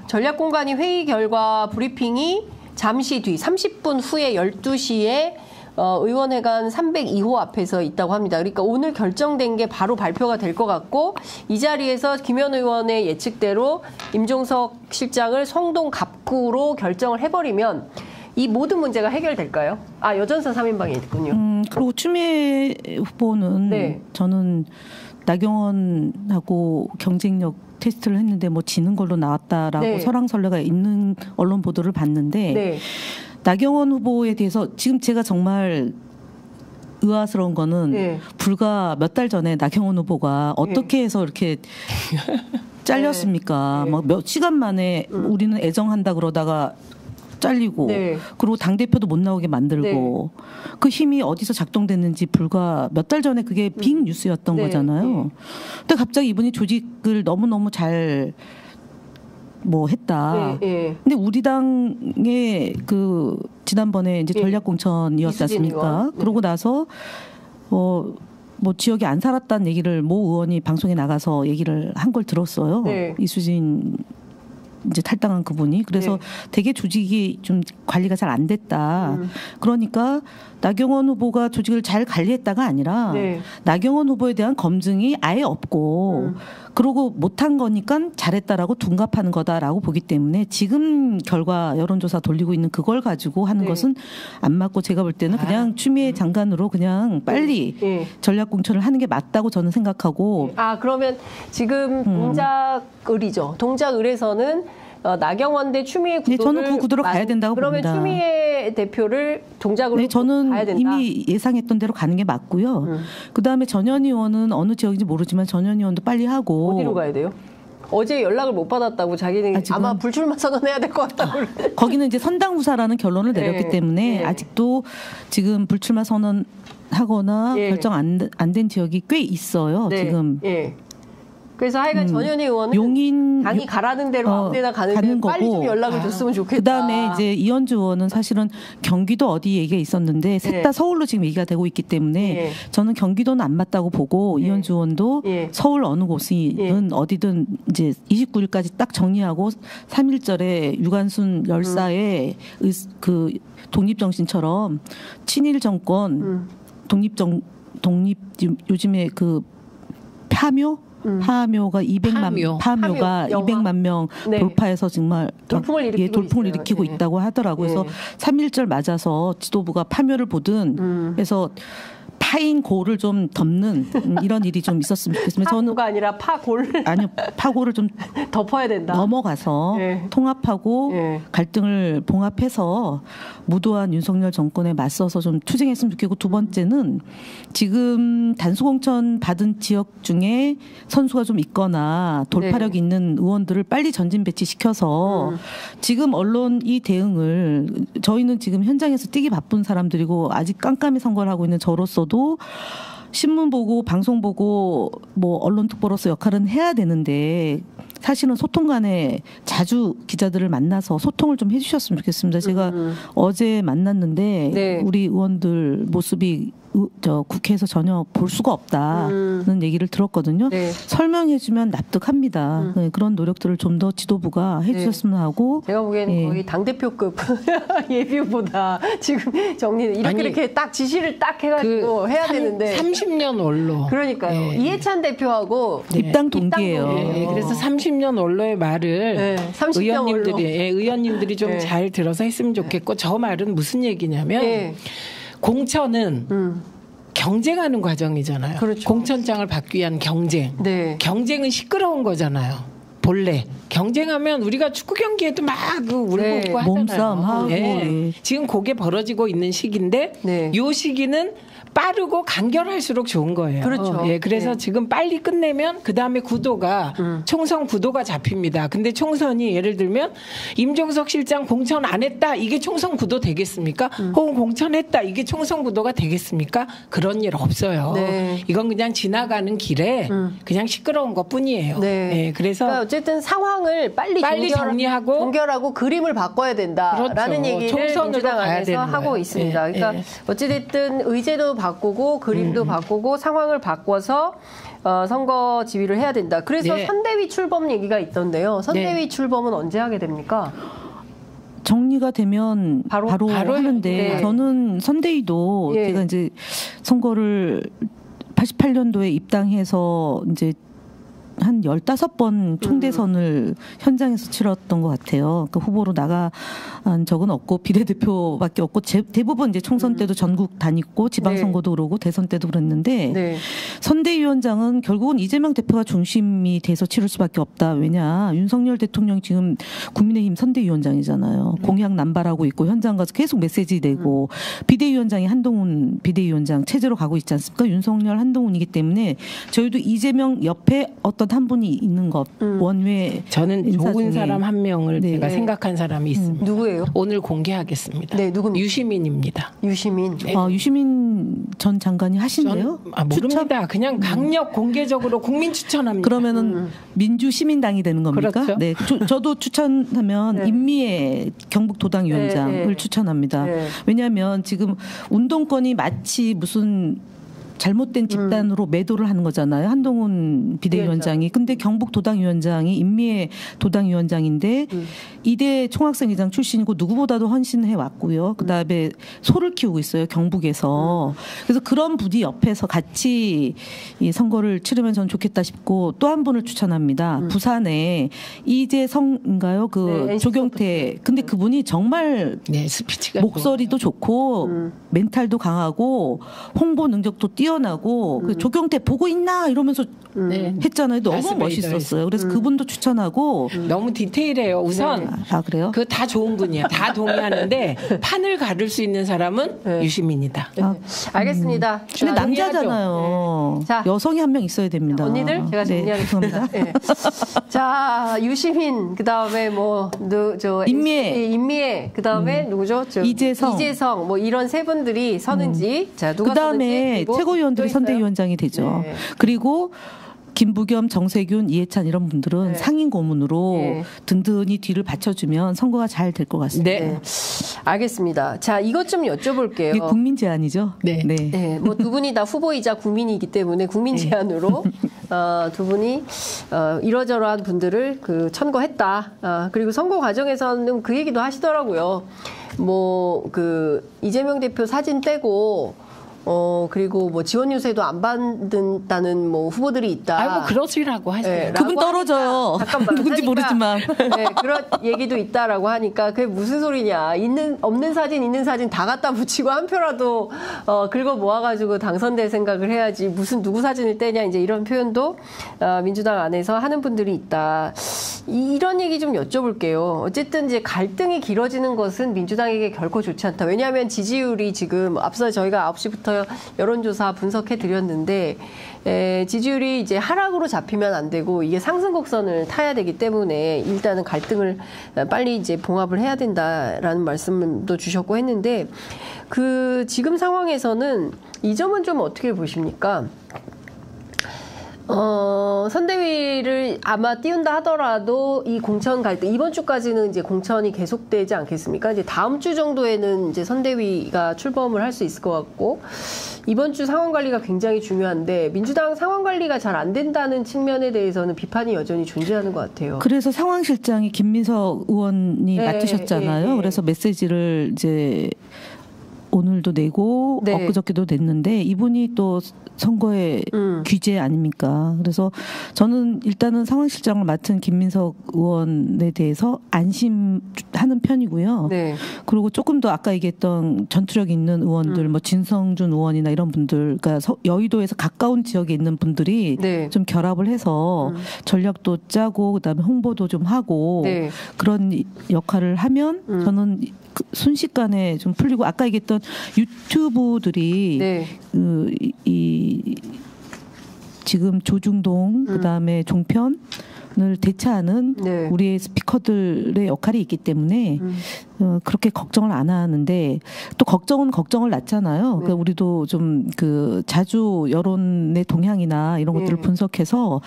전략공관위 회의 결과 브리핑이 잠시 뒤 30분 후에 12시에 의원회관 302호 앞에서 있다고 합니다. 그러니까 오늘 결정된 게 바로 발표가 될 것 같고 이 자리에서 김현 의원의 예측대로 임종석 실장을 성동 갑구로 결정을 해버리면 이 모든 문제가 해결될까요? 여전사 3인방이 있군요. 그리고 추미애 후보는 네. 저는 나경원하고 경쟁력 테스트를 했는데 뭐 지는 걸로 나왔다라고 네. 설왕설래가 있는 언론 보도를 봤는데 네. 나경원 후보에 대해서 지금 제가 정말 의아스러운 거는 네. 불과 몇 달 전에 나경원 후보가 어떻게 해서 이렇게 잘렸습니까? 네. 막 몇 시간 만에 우리는 애정한다 그러다가 잘리고 네. 그리고 당대표도 못 나오게 만들고 그 힘이 어디서 작동됐는지 불과 몇 달 전에 그게 빅 뉴스였던 네. 거잖아요. 근데 갑자기 이분이 조직을 너무너무 잘 했다. 근데 우리 당의 그 지난번에 이제 전략공천이었지 않습니까? 그러고 나서 지역에 안 살았다는 얘기를 모 의원이 방송에 나가서 얘기를 한 걸 들었어요. 네. 이수진 이제 탈당한 그분이. 그래서 되게 조직이 좀 관리가 잘 안 됐다. 그러니까 나경원 후보가 조직을 잘 관리했다가 아니라 나경원 후보에 대한 검증이 아예 없고 그러고 못한 거니까 잘했다라고 둔갑하는 거다라고 보기 때문에 지금 결과 여론조사 돌리고 있는 그걸 가지고 하는 것은 안 맞고 제가 볼 때는 그냥 추미애 장관으로 그냥 빨리 전략공천을 하는 게 맞다고 저는 생각하고. 그러면 지금 동작을이죠. 동작을에서는 나경원 대 추미애 구도를 저는 그 구도로 가야 된다고 그러면 봅니다. 추미애 대표를 동작으로 가야 저는 된다. 이미 예상했던 대로 가는 게 맞고요. 그다음에 전현 의원은 어느 지역인지 모르지만 전현 의원도 빨리 하고. 어디로 가야 돼요? 어제 연락을 못 받았다고 자기는 아마 불출마 선언해야 될 것 같다고. 거기는 이제 선당무사라는 결론을 내렸기 때문에 아직도 지금 불출마 선언하거나 결정 안 된 지역이 꽤 있어요. 지금. 그래서 하여간 전현희 의원은 당이 가라는 대로 아무 데나 가는 빨리 좀 연락을 줬으면 좋겠다. 그다음에 이제 이현주 의원은 사실은 경기도 어디 얘기가 있었는데 셋 다 서울로 지금 얘기가 되고 있기 때문에 저는 경기도는 안 맞다고 보고 이현주 의원도 서울 어느 곳이든 어디든 이제 29일까지 딱 정리하고 3.1절에 유관순 열사의 그 독립정신처럼 친일 정권 요즘에 그 파묘가 200만 명 돌파해서 정말 돌풍을 일으키고 있다고 하더라고요. 그래서 3.1절 맞아서 지도부가 파묘를 보든 해서 파인 고를 좀 덮는 이런 일이 좀 있었으면 좋겠습니다. 파고가 아니라 파골. 아니요, 파고를 좀 덮어야 된다. 넘어가서 통합하고 갈등을 봉합해서 무도한 윤석열 정권에 맞서서 좀 투쟁했으면 좋겠고, 두 번째는 지금 단수공천 받은 지역 중에 선수가 좀 있거나 돌파력 있는 의원들을 빨리 전진 배치시켜서 지금 언론 이 대응을, 저희는 지금 현장에서 뛰기 바쁜 사람들이고 아직 깜깜이 선거를 하고 있는 저로서도 신문 보고 방송 보고 뭐 언론 특보로서 역할은 해야 되는데 사실은 소통 간에 자주 기자들을 만나서 소통을 좀 해주셨으면 좋겠습니다. 제가 어제 만났는데 네. 우리 의원들 모습이 국회에서 전혀 볼 수가 없다는 얘기를 들었거든요. 네. 설명해주면 납득합니다. 네, 그런 노력들을 좀 더 지도부가 해주셨으면 하고. 제가 보기에는 거의 당대표급 예비보다 지금 정리는 이렇게 딱 지시를 딱 해가지고 해야 되는데 30년 원로. 그러니까요. 이해찬 대표하고 입당 동기예요. 네, 그래서 30년 원로의 말을 30년 의원님들이 좀 잘 들어서 했으면 좋겠고 저 말은 무슨 얘기냐면 공천은 경쟁하는 과정이잖아요. 그렇죠. 공천장을 받기 위한 경쟁. 네. 경쟁은 시끄러운 거잖아요. 본래 경쟁하면 우리가 축구 경기에도 막 울고 웃고 하잖아요. 몸싸움하고. 지금 그게 벌어지고 있는 시기인데 이 시기는 빠르고 간결할수록 좋은 거예요. 그렇죠. 그래서 지금 빨리 끝내면 그 다음에 구도가 총선 구도가 잡힙니다. 근데 총선이 예를 들면 임종석 실장 공천 안 했다 이게 총선 구도 되겠습니까? 혹은 공천했다 이게 총선 구도가 되겠습니까? 그런 일 없어요. 네. 이건 그냥 지나가는 길에 그냥 시끄러운 것뿐이에요. 그래서 그러니까 어쨌든 상황을 빨리 정리하고 종결하고 그림을 바꿔야 된다라는 그렇죠. 얘기를 민주당 안에서 하고 있습니다. 그러니까 어찌됐든 의제도 바꾸고 그림도 바꾸고 상황을 바꿔서 선거 지휘를 해야 된다. 그래서 선대위 출범 얘기가 있던데요. 선대위 출범은 언제 하게 됩니까? 정리가 되면 바로 하는데 저는 선대위도 제가 이제 선거를 88년도에 입당해서 이제 한 15번 총대선을 현장에서 치렀던 것 같아요. 그 후보로 나간 적은 없고 비례대표밖에 없고 대부분 이제 총선 때도 전국 다녔고 지방선거도 그러고 대선 때도 그랬는데 선대위원장은 결국은 이재명 대표가 중심이 돼서 치를 수밖에 없다. 왜냐 윤석열 대통령이 지금 국민의힘 선대위원장이잖아요. 공약 남발하고 있고 현장 가서 계속 메시지 내고 비대위원장이 한동훈 비대위원장 체제로 가고 있지 않습니까? 윤석열 한동훈이기 때문에 저희도 이재명 옆에 어떤 한 분이 있는 것 원외 저는 좋은 중에. 사람 한 명을 제가 생각한 사람이 있습니다. 누구예요? 오늘 공개하겠습니다. 네, 누굽니까? 유시민입니다. 유시민. 유시민 전 장관이 하신대요? 모릅니다. 그냥 강력 공개적으로 국민 추천합니다. 그러면은 민주시민당이 되는 겁니까? 그렇죠. 네, 저도 추천하면 임미애 경북도당위원장을 추천합니다. 왜냐하면 지금 운동권이 마치 무슨 잘못된 집단으로 매도를 하는 거잖아요. 한동훈 비대위원장이. 근데 경북도당위원장이 임미애 도당위원장인데 이대 총학생회장 출신이고 누구보다도 헌신해 왔고요. 그다음에 소를 키우고 있어요. 경북에서. 그래서 그런 분이 옆에서 같이 이 선거를 치르면 저는 좋겠다 싶고 또 한 분을 추천합니다. 부산에 이재성인가요? 조경태. 근데 그분이 정말 스피치가 목소리도 좋고 멘탈도 강하고 홍보 능력도 뛰어나고 그 조경태 보고 있나 이러면서 했잖아요. 너무 멋있었어요. 그래서 그분도 추천하고 너무 디테일해요. 우선 그래요? 그 다 좋은 분이야. 다 동의하는데 판을 가를 수 있는 사람은 유시민이다. 알겠습니다. 근데 남자잖아요. 자, 여성이 한 명 있어야 됩니다. 언니들 제가 정리하겠습니다. 자, 유시민 그다음에 임미애 그다음에 누구죠? 이재성 뭐 이런 세 분들이 서는지 자 누가 그다음에 최고위원들이 선대위원장이 되죠. 그리고 김부겸, 정세균, 이해찬 이런 분들은 상임 고문으로 든든히 뒤를 받쳐주면 선거가 잘 될 것 같습니다. 알겠습니다. 자, 이것 좀 여쭤볼게요. 이게 국민 제안이죠? 뭐 두 분이 다 후보이자 국민이기 때문에 국민 제안으로 두 분이 이러저러한 분들을 천거했다. 그리고 선거 과정에서는 그 얘기도 하시더라고요. 뭐 이재명 대표 사진 떼고 그리고 뭐 지원 유세도 안 받는다는 뭐 후보들이 있다. 아이고 그러시라고 하세요. 그분 떨어져요. 잠깐만. 누군지 모르지만. 그런 얘기도 있다라고 하니까 그게 무슨 소리냐. 없는 사진 있는 사진 다 갖다 붙이고 한 표라도 긁어 모아가지고 당선될 생각을 해야지. 무슨 누구 사진을 떼냐 이제 이런 표현도 민주당 안에서 하는 분들이 있다. 이런 얘기 좀 여쭤볼게요. 어쨌든 이제 갈등이 길어지는 것은 민주당에게 결코 좋지 않다. 왜냐하면 지지율이 지금 앞서 저희가 9시부터 여론조사 분석해 드렸는데 지지율이 이제 하락으로 잡히면 안 되고 이게 상승 곡선을 타야 되기 때문에 일단은 갈등을 빨리 이제 봉합을 해야 된다라는 말씀도 주셨고 했는데 지금 상황에서는 이 점은 좀 어떻게 보십니까? 선대위를 아마 띄운다 하더라도 이 공천 갈등 이번 주까지는 이제 공천이 계속되지 않겠습니까? 이제 다음 주 정도에는 이제 선대위가 출범을 할 수 있을 것 같고 이번 주 상황 관리가 굉장히 중요한데 민주당 상황 관리가 잘 안 된다는 측면에 대해서는 비판이 여전히 존재하는 것 같아요. 그래서 상황실장이 김민석 의원이 맡으셨잖아요. 그래서 메시지를 이제 오늘도 내고 엊그저께도 냈는데 이분이 또 선거의 귀재 아닙니까? 그래서 저는 일단은 상황실장을 맡은 김민석 의원에 대해서 안심하는 편이고요. 네. 그리고 조금 더 아까 얘기했던 전투력 있는 의원들, 뭐 진성준 의원이나 이런 분들, 그러니까 여의도에서 가까운 지역에 있는 분들이 좀 결합을 해서 전략도 짜고 그다음에 홍보도 좀 하고 그런 역할을 하면 저는 순식간에 좀 풀리고 아까 얘기했던 유튜브들이 지금 조중동 그다음에 종편을 대체하는 우리의 스피커들의 역할이 있기 때문에 그렇게 걱정을 안 하는데 또 걱정은 걱정을 낳잖아요. 그러니까 우리도 좀 자주 여론의 동향이나 이런 것들을 분석해서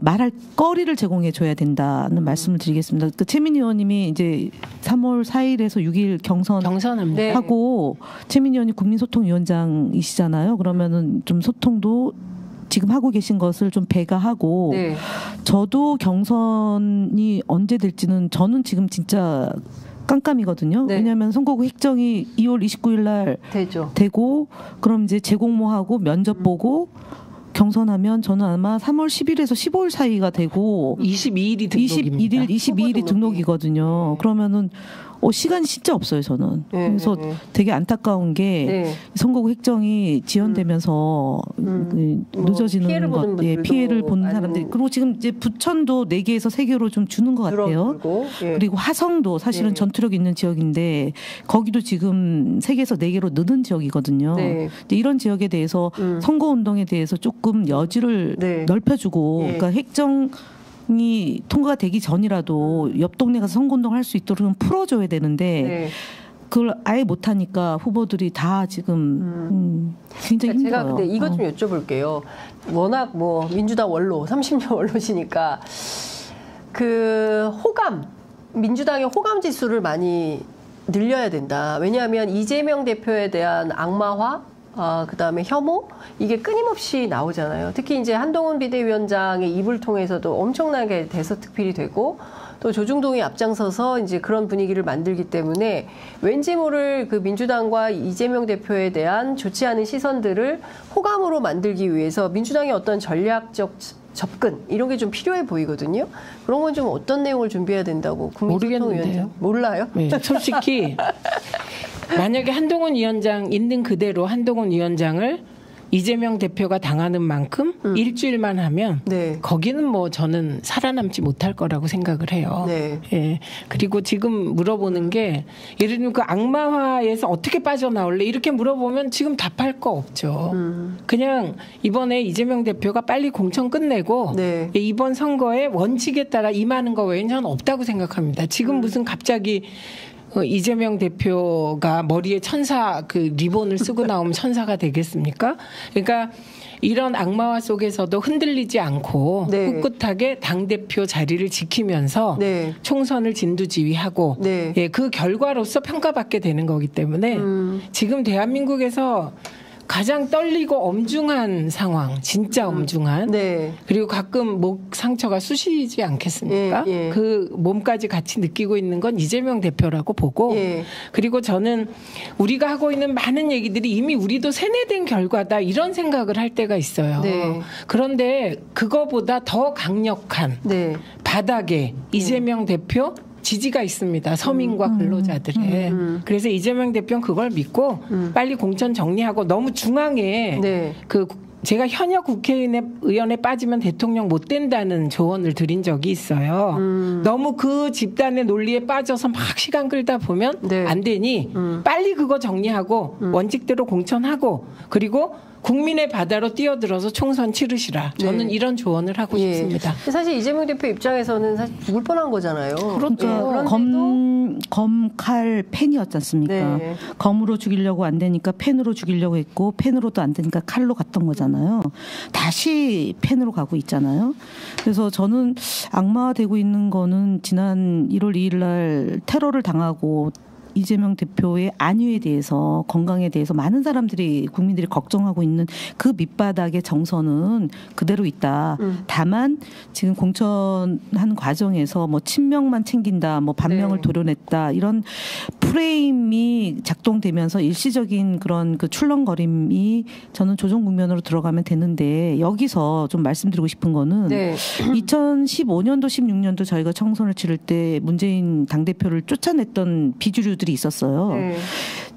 말할 거리를 제공해 줘야 된다는 말씀을 드리겠습니다. 최민희 의원님이 이제 3월 4일에서 6일 경선하고 최민희 의원이 국민소통위원장이시잖아요. 그러면은 좀 소통도 지금 하고 계신 것을 좀 배가하고 저도 경선이 언제 될지는 저는 지금 진짜 깜깜이거든요. 왜냐하면 선거구 획정이 2월 29일 날 되고 그럼 이제 재공모하고 면접 보고 경선하면 저는 아마 3월 10일에서 15일 사이가 되고 22일이 등록입니다. 22일이 등록이거든요. 그러면은 시간이 진짜 없어요, 저는. 그래서 되게 안타까운 게 선거구 획정이 지연되면서 늦어지는 피해를 보는 사람들이. 그리고 지금 이제 부천도 4개에서 3개로 좀 주는 것 같아요. 그리고 화성도 사실은 전투력 있는 지역인데 거기도 지금 3개에서 4개로 느는 지역이거든요. 이런 지역에 대해서 선거운동에 대해서 조금 여지를 넓혀주고 그러니까 획정 이 통과가 되기 전이라도 옆 동네 가서 선거운동 할 수 있도록 좀 풀어줘야 되는데 그걸 아예 못하니까 후보들이 다 지금 굉장히 힘들어요. 제가 근데 이것 좀 여쭤볼게요. 워낙 뭐 민주당 원로 30년 원로시니까 호감 민주당의 호감 지수를 많이 늘려야 된다. 왜냐하면 이재명 대표에 대한 악마화 그다음에 혐오 이게 끊임없이 나오잖아요. 특히 이제 한동훈 비대위원장의 입을 통해서도 엄청나게 대서특필이 되고 또 조중동이 앞장서서 이제 그런 분위기를 만들기 때문에 왠지 모를 민주당과 이재명 대표에 대한 좋지 않은 시선들을 호감으로 만들기 위해서 민주당의 어떤 전략적 접근 이런 게 좀 필요해 보이거든요. 그런 건 좀 어떤 내용을 준비해야 된다고 모르겠는데요. 몰라요? 솔직히 만약에 한동훈 위원장 있는 그대로 한동훈 위원장을 이재명 대표가 당하는 만큼 일주일만 하면 거기는 뭐 저는 살아남지 못할 거라고 생각을 해요. 그리고 지금 물어보는 게 예를 들면 그 악마화에서 어떻게 빠져나올래 이렇게 물어보면 지금 답할 거 없죠. 그냥 이번에 이재명 대표가 빨리 공천 끝내고 이번 선거의 원칙에 따라 임하는 거 외에는 저는 없다고 생각합니다. 지금 무슨 갑자기 이재명 대표가 머리에 천사 리본을 쓰고 나오면 천사가 되겠습니까? 그러니까 이런 악마화 속에서도 흔들리지 않고 꿋꿋하게 당대표 자리를 지키면서 총선을 진두지휘하고 그 결과로서 평가받게 되는 거기 때문에 지금 대한민국에서 가장 떨리고 엄중한 상황, 진짜 엄중한. 그리고 가끔 목 상처가 쑤시지 않겠습니까? 그 몸까지 같이 느끼고 있는 건 이재명 대표라고 보고 그리고 저는 우리가 하고 있는 많은 얘기들이 이미 우리도 세뇌된 결과다 이런 생각을 할 때가 있어요. 그런데 그거보다 더 강력한 바닥에 이재명 대표 지지가 있습니다. 서민과 근로자들의. 그래서 이재명 대표는 그걸 믿고 빨리 공천 정리하고 너무 중앙에 제가 현역 국회의원에 빠지면 대통령 못 된다는 조언을 드린 적이 있어요. 너무 그 집단의 논리에 빠져서 막 시간 끌다 보면 안 되니 빨리 그거 정리하고 원칙대로 공천하고 그리고 국민의 바다로 뛰어들어서 총선 치르시라. 저는 이런 조언을 하고 싶습니다. 사실 이재명 대표 입장에서는 사실 죽을 뻔한 거잖아요. 그러니까 검칼 펜이었지 않습니까? 검으로 죽이려고 안 되니까 펜으로 죽이려고 했고 펜으로도 안 되니까 칼로 갔던 거잖아요. 다시 펜으로 가고 있잖아요. 그래서 저는 악마화되고 있는 거는 지난 1월 2일 날 테러를 당하고 이재명 대표의 안위에 대해서 건강에 대해서 많은 사람들이 국민들이 걱정하고 있는 그 밑바닥의 정서는 그대로 있다. 다만 지금 공천하는 과정에서 뭐 친명만 챙긴다, 뭐 반명을 도려냈다 이런 프레임이 작동되면서 일시적인 그런 그 출렁거림이 저는 조정 국면으로 들어가면 되는데 여기서 좀 말씀드리고 싶은 거는 2015년도 16년도 저희가 총선을 치를 때 문재인 당대표를 쫓아냈던 비주류들이 있었어요.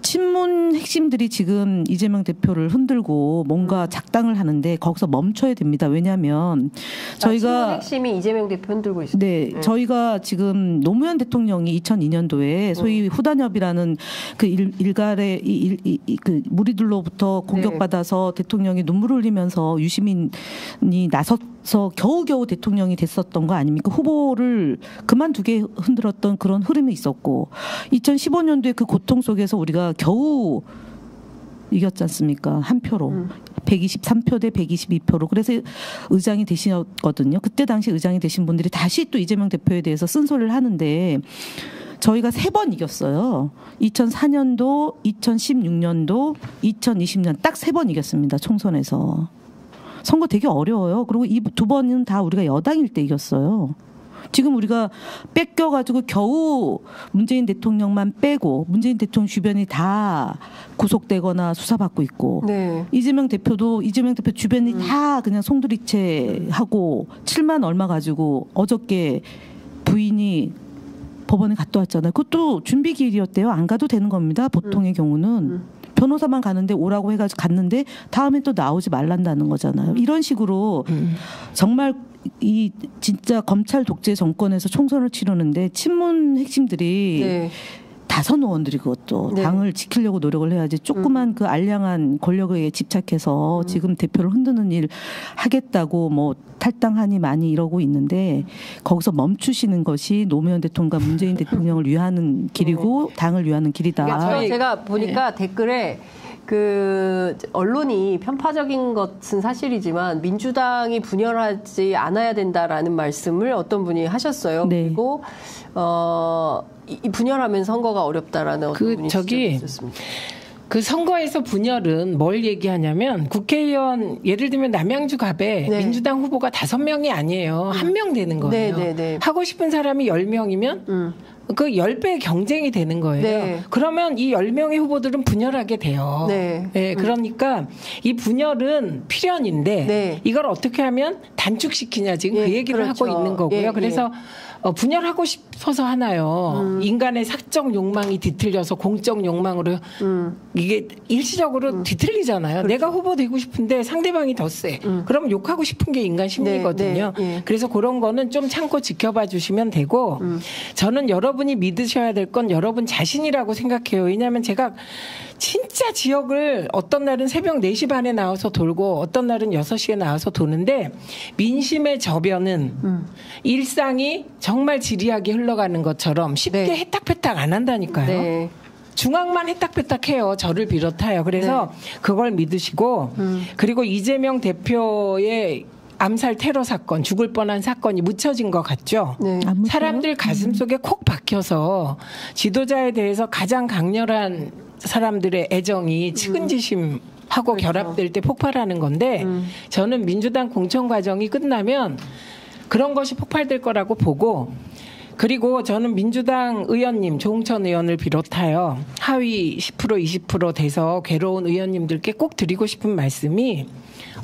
친문 핵심들이 지금 이재명 대표를 흔들고 뭔가 작당을 하는데 거기서 멈춰야 됩니다. 왜냐하면 저희가 친문 핵심이 이재명 대표 흔들고 있어요. 저희가 지금 노무현 대통령이 2002년도에 소위 후단협이라는 그 일갈의 그 무리들로부터 공격받아서 대통령이 눈물을 흘리면서 유시민이 나서서 겨우겨우 대통령이 됐었던 거 아닙니까? 후보를 그만두게 흔들었던 그런 흐름이 있었고 2015년도에 그 고통 속에서 우리가 겨우 이겼지 않습니까? 한 표로. 123표 대 122표로. 그래서 의장이 되셨거든요. 그때 당시 의장이 되신 분들이 다시 또 이재명 대표에 대해서 쓴소리를 하는데 저희가 3번 이겼어요. 2004년도, 2016년도, 2020년 딱 3번 이겼습니다. 총선에서. 선거 되게 어려워요. 그리고 이 2번은 다 우리가 여당일 때 이겼어요. 지금 우리가 뺏겨가지고 겨우 문재인 대통령만 빼고 문재인 대통령 주변이 다 구속되거나 수사받고 있고 이재명 대표 주변이 다 그냥 송두리째 하고 7만 얼마 가지고 어저께 부인이 법원에 갔다 왔잖아요. 그것도 준비기일이었대요. 안 가도 되는 겁니다. 보통의 경우는. 변호사만 가는데 오라고 해가지고 갔는데 다음에 또 나오지 말란다는 거잖아요. 이런 식으로 정말 이 진짜 검찰 독재 정권에서 총선을 치르는데 친문 핵심들이 다선 의원들이 그것도 당을 지키려고 노력을 해야지 조그만 그 알량한 권력에 집착해서 지금 대표를 흔드는 일 하겠다고 뭐 탈당하니 많이 이러고 있는데 거기서 멈추시는 것이 노무현 대통령과 문재인 대통령을 위하는 길이고 당을 위하는 길이다. 그러니까 제가 보니까 댓글에 그 언론이 편파적인 것은 사실이지만 민주당이 분열하지 않아야 된다라는 말씀을 어떤 분이 하셨어요. 그리고 이 분열하면 선거가 어렵다라는 어떤 분이 지적했었습니다. 그 선거에서 분열은 뭘 얘기하냐면 국회의원 예를 들면 남양주 갑에 민주당 후보가 5명이 아니에요. 1명 되는 거예요. 하고 싶은 사람이 10명이면 그 10배의 경쟁이 되는 거예요. 그러면 이 10명의 후보들은 분열하게 돼요. 그러니까 이 분열은 필연인데 이걸 어떻게 하면 단축시키냐 지금 그 얘기를 하고 있는 거고요. 그래서 분열하고 싶어서 하나요. 인간의 사적 욕망이 뒤틀려서 공적 욕망으로 이게 일시적으로 뒤틀리잖아요. 내가 후보 되고 싶은데 상대방이 더 세. 그럼 욕하고 싶은 게 인간 심리거든요. 그래서 그런 거는 좀 참고 지켜봐 주시면 되고 저는 여러분이 믿으셔야 될 건 여러분 자신이라고 생각해요. 왜냐하면 제가 진짜 지역을 어떤 날은 새벽 4시 반에 나와서 돌고 어떤 날은 6시에 나와서 도는데 민심의 저변은 일상이 정말 지리하게 흘러가는 것처럼 쉽게 해탁배탁 안 한다니까요. 중앙만 해탁배탁해요. 저를 비롯하여. 그래서 그걸 믿으시고 그리고 이재명 대표의 암살 테러 사건, 죽을 뻔한 사건이 묻혀진 것 같죠. 사람들 가슴속에 콕 박혀서 지도자에 대해서 가장 강렬한 사람들의 애정이 측은지심하고 결합될 때 폭발하는 건데 저는 민주당 공천 과정이 끝나면 그런 것이 폭발될 거라고 보고 그리고 저는 민주당 의원님 조홍천 의원을 비롯하여 하위 10% 20% 돼서 괴로운 의원님들께 꼭 드리고 싶은 말씀이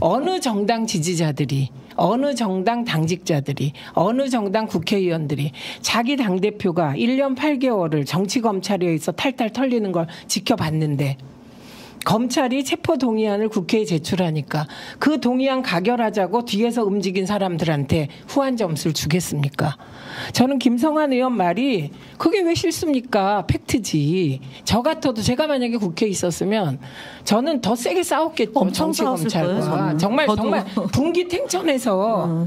어느 정당 지지자들이 어느 정당 당직자들이 어느 정당 국회의원들이 자기 당대표가 1년 8개월을 정치검찰에 의해서 탈탈 털리는 걸 지켜봤는데 검찰이 체포 동의안을 국회에 제출하니까 그 동의안 가결하자고 뒤에서 움직인 사람들한테 후한 점수를 주겠습니까? 저는 김성환 의원 말이 그게 왜 싫습니까? 팩트지. 저 같아도 제가 만약에 국회에 있었으면 저는 더 세게 싸웠겠죠. 정치검찰과. 정말 분기탱천해서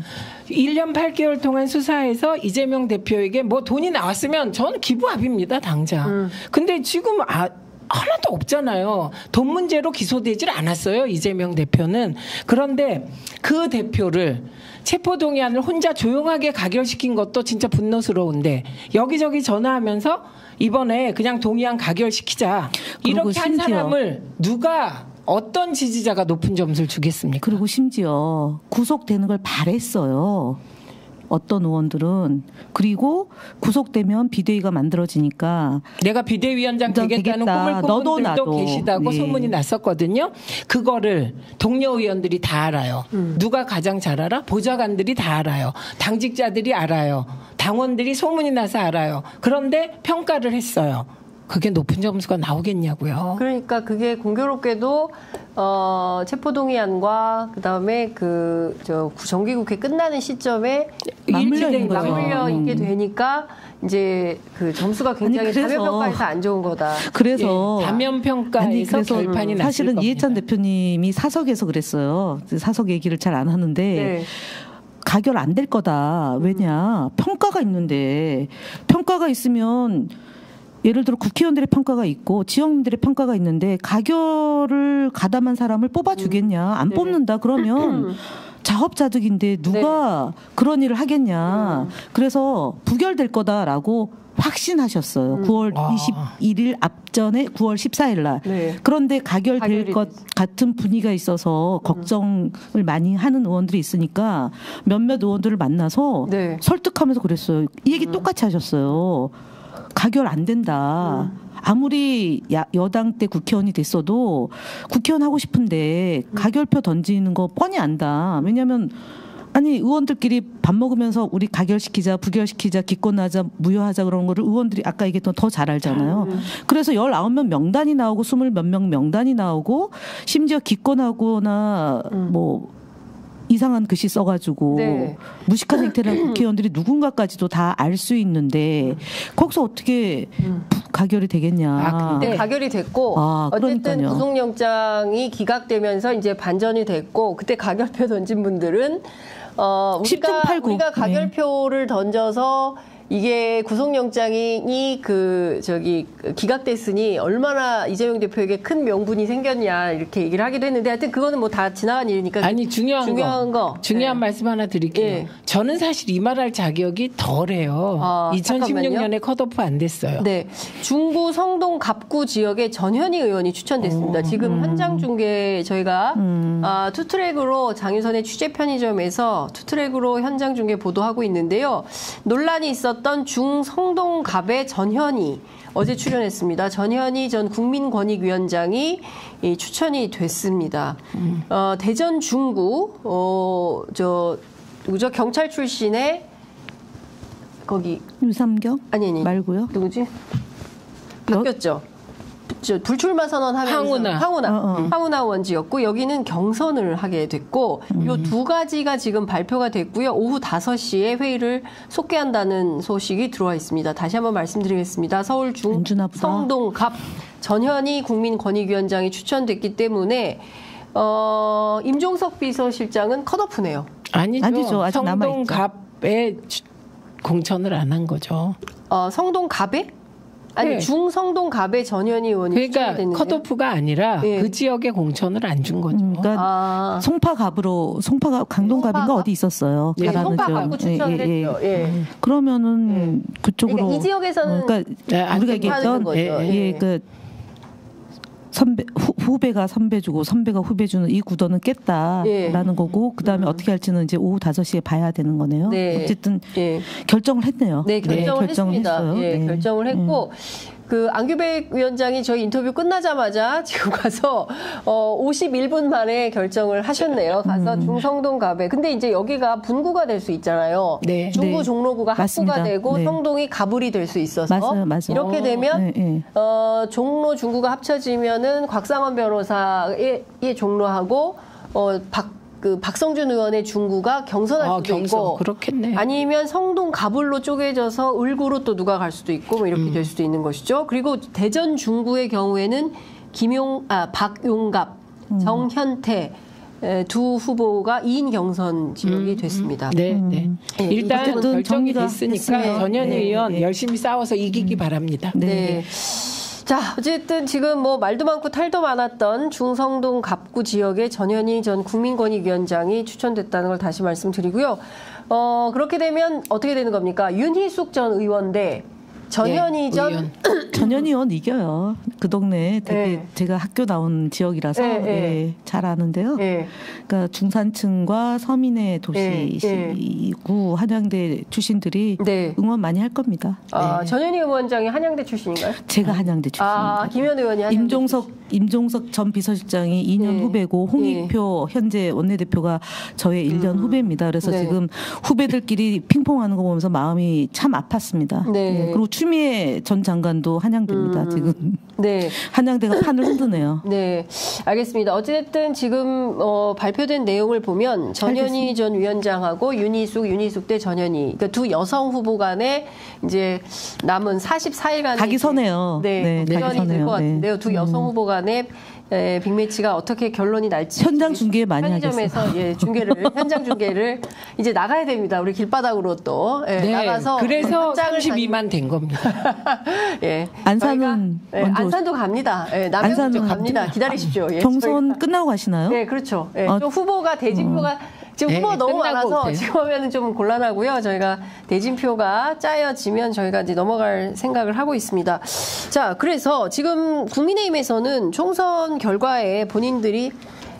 1년 8개월 동안 수사해서 이재명 대표에게 뭐 돈이 나왔으면 저는 기부합입니다. 당장. 근데 지금 하나도 없잖아요. 돈 문제로 기소되질 않았어요. 이재명 대표는. 그런데 그 대표를 체포동의안을 혼자 조용하게 가결시킨 것도 진짜 분노스러운데 여기저기 전화하면서 이번에 그냥 동의안 가결시키자. 이렇게 한 사람을 누가 어떤 지지자가 높은 점수를 주겠습니까? 그리고 심지어 구속되는 걸 바랬어요. 어떤 의원들은. 그리고 구속되면 비대위가 만들어지니까 내가 비대위원장 되겠다는 꿈을 꾼 분들도 계시다고 소문이 났었거든요. 그거를 동료 의원들이 다 알아요. 누가 가장 잘 알아? 보좌관들이 다 알아요. 당직자들이 알아요. 당원들이 소문이 나서 알아요. 그런데 평가를 했어요. 그게 높은 점수가 나오겠냐고요. 그러니까 그게 공교롭게도 체포동의안과 그다음에 정기국회 끝나는 시점에 맞물려 있게 되니까 이제 그 점수가 굉장히 다면평가에서 안 좋은 거다. 그래서 다면평가에서 결판이 났을 사실은 겁니다. 이해찬 대표님이 사석에서 그랬어요. 사석 얘기를 잘 안 하는데 네. 가결 안 될 거다. 왜냐? 평가가 있는데 평가가 있으면 예를 들어 국회의원들의 평가가 있고 지역민들의 평가가 있는데 가결을 가담한 사람을 뽑아주겠냐. 안 뽑는다 그러면 자업자득인데 누가 그런 일을 하겠냐. 그래서 부결될 거다라고 확신하셨어요. 9월 21일 앞전에 9월 14일 날. 네. 그런데 가결될 것 같은 분위기가 있어서 걱정을 많이 하는 의원들이 있으니까 몇몇 의원들을 만나서 설득하면서 그랬어요. 이 얘기 똑같이 하셨어요. 가결 안 된다. 아무리 여당 때 국회의원이 됐어도 국회의원 하고 싶은데 가결표 던지는 거 뻔히 안다. 왜냐하면 아니 의원들끼리 밥 먹으면서 우리 가결시키자 부결시키자 기권하자 무효하자 그런 거를 의원들이 아까 얘기했던 더 잘 알잖아요. 그래서 19명 명단이 나오고 20몇 명 명단이 나오고 심지어 기권하거나 뭐 이상한 글씨 써가지고 무식한 행태를 국회의원들이 누군가까지도 다 알 수 있는데 거기서 어떻게 가결이 되겠냐. 근데 가결이 됐고 어쨌든 구속영장이 기각되면서 이제 반전이 됐고 그때 가결표 던진 분들은 우리가 가결표를 던져서 이게 구속영장이 기각됐으니 얼마나 이재명 대표에게 큰 명분이 생겼냐 이렇게 얘기를 하기도 했는데 하여튼 그거는 뭐 다 지나간 일이니까. 아니 중요한 말씀 하나 드릴게요. 저는 사실 이 말할 자격이 덜해요. 2016년에 컷오프 안 됐어요. 네, 중구 성동 갑구 지역에 전현희 의원이 추천됐습니다. 지금 현장 중계 저희가 투트랙으로 장윤선의 취재 편의점에서 투트랙으로 현장 중계 보도하고 있는데요. 논란이 있었던 중성동갑의 전현희 어제 출연했습니다. 전현희 전 국민권익위원장이 추천이 됐습니다. 대전 중구 경찰 출신의 거기 유삼경 아니 말고요. 누구지? 바뀌었죠. 불출마 선언하면서 황운하 원지였고 여기는 경선을 하게 됐고 요 두 가지가 지금 발표가 됐고요. 오후 5시에 회의를 속개한다는 소식이 들어와 있습니다. 다시 한번 말씀드리겠습니다. 서울 중성동갑 전현희 국민권익위원장이 추천됐기 때문에 임종석 비서실장은 컷오프네요. 아니죠. 아직 성동갑에 공천을 안 한 거죠. 성동갑에? 아니 중성동갑의 전현희 의원이 그러니까 컷오프가 아니라 그 지역에 공천을 안 준 거죠. 그러니까 송파갑으로 강동갑인가 어디 있었어요. 송파갑 추천을 했죠. 그러면 그쪽으로 그러니까 이 지역에서는 우리가 얘기했던 그 후배가 선배 주고 선배가 후배 주는 이 구도는 깼다라는 거고 그다음에 어떻게 할지는 이제 오후 5시에 봐야 되는 거네요. 어쨌든 결정을 했네요. 네, 결정을 했습니다. 결정을 했고 그 안규백 위원장이 저희 인터뷰 끝나자마자 지금 가서 51분 만에 결정을 하셨네요. 가서 중성동 갑에. 근데 이제 여기가 분구가 될 수 있잖아요. 네. 중구 네. 종로구가 맞습니다. 합구가 되고 네. 성동이 가불이 될 수 있어서 맞아요. 이렇게 되면 네, 네. 종로 중구가 합쳐지면은 곽상원 변호사의 종로하고 박성준 의원의 중구가 경선할 수도 있고 그렇겠네. 아니면 성동 가불로 쪼개져서 을구로 또 누가 갈 수도 있고 뭐 이렇게 될 수도 있는 것이죠. 그리고 대전 중구의 경우에는 박용갑, 정현태 두 후보가 2인 경선 지역이 됐습니다. 네, 네. 일단 결정이 됐으니까 전현희 의원 열심히 싸워서 이기기 바랍니다. 네. 자, 어쨌든 지금 뭐 말도 많고 탈도 많았던 중성동 갑구 지역의 전현희 전 국민권익위원장이 추천됐다는 걸 다시 말씀드리고요. 그렇게 되면 어떻게 되는 겁니까? 윤희숙 전 의원 대 전현희 전 전현희 의원 이겨요. 그 동네 되게 제가 학교 나온 지역이라서 잘 아는데요. 그러니까 중산층과 서민의 도시이고 한양대 출신들이 응원 많이 할 겁니다. 전현희 의원장이 한양대 출신인가요? 제가 한양대 출신입니다. 김현 의원이 한양대 임종석 전 비서실장이 2년 후배고 홍익표 현재 원내대표가 저의 1년 후배입니다. 그래서 지금 후배들끼리 핑퐁하는 거 보면서 마음이 참 아팠습니다. 그리고 추미애 전 장관도 한양대입니다. 지금 한양대가 판을 흔드네요. 네, 알겠습니다. 어쨌든 지금 발표된 내용을 보면 전현희 전 위원장하고 윤희숙 대 전현희, 그러니까 두 여성 후보 간에 이제 남은 44일간 가기 선해요. 가기 될 것 같은데요. 두 여성 후보 간에 빅매치가 어떻게 결론이 날지 현장 중계 많이 편의점에서 현장 중계를 이제 나가야 됩니다. 우리 길바닥으로 또 나가서 그래서 32만 된 겁니다. 안산은 안산도 갑니다. 남양주도 갑니다. 기다리십시오. 경선 끝나고 가시나요? 네, 그렇죠. 좀 후보가 대진표가 지금 후보가 너무 많아서 지금 하면은 좀 곤란하고요. 저희가 대진표가 짜여지면 저희가 이제 넘어갈 생각을 하고 있습니다. 자, 그래서 지금 국민의힘에서는 총선 결과에 본인들이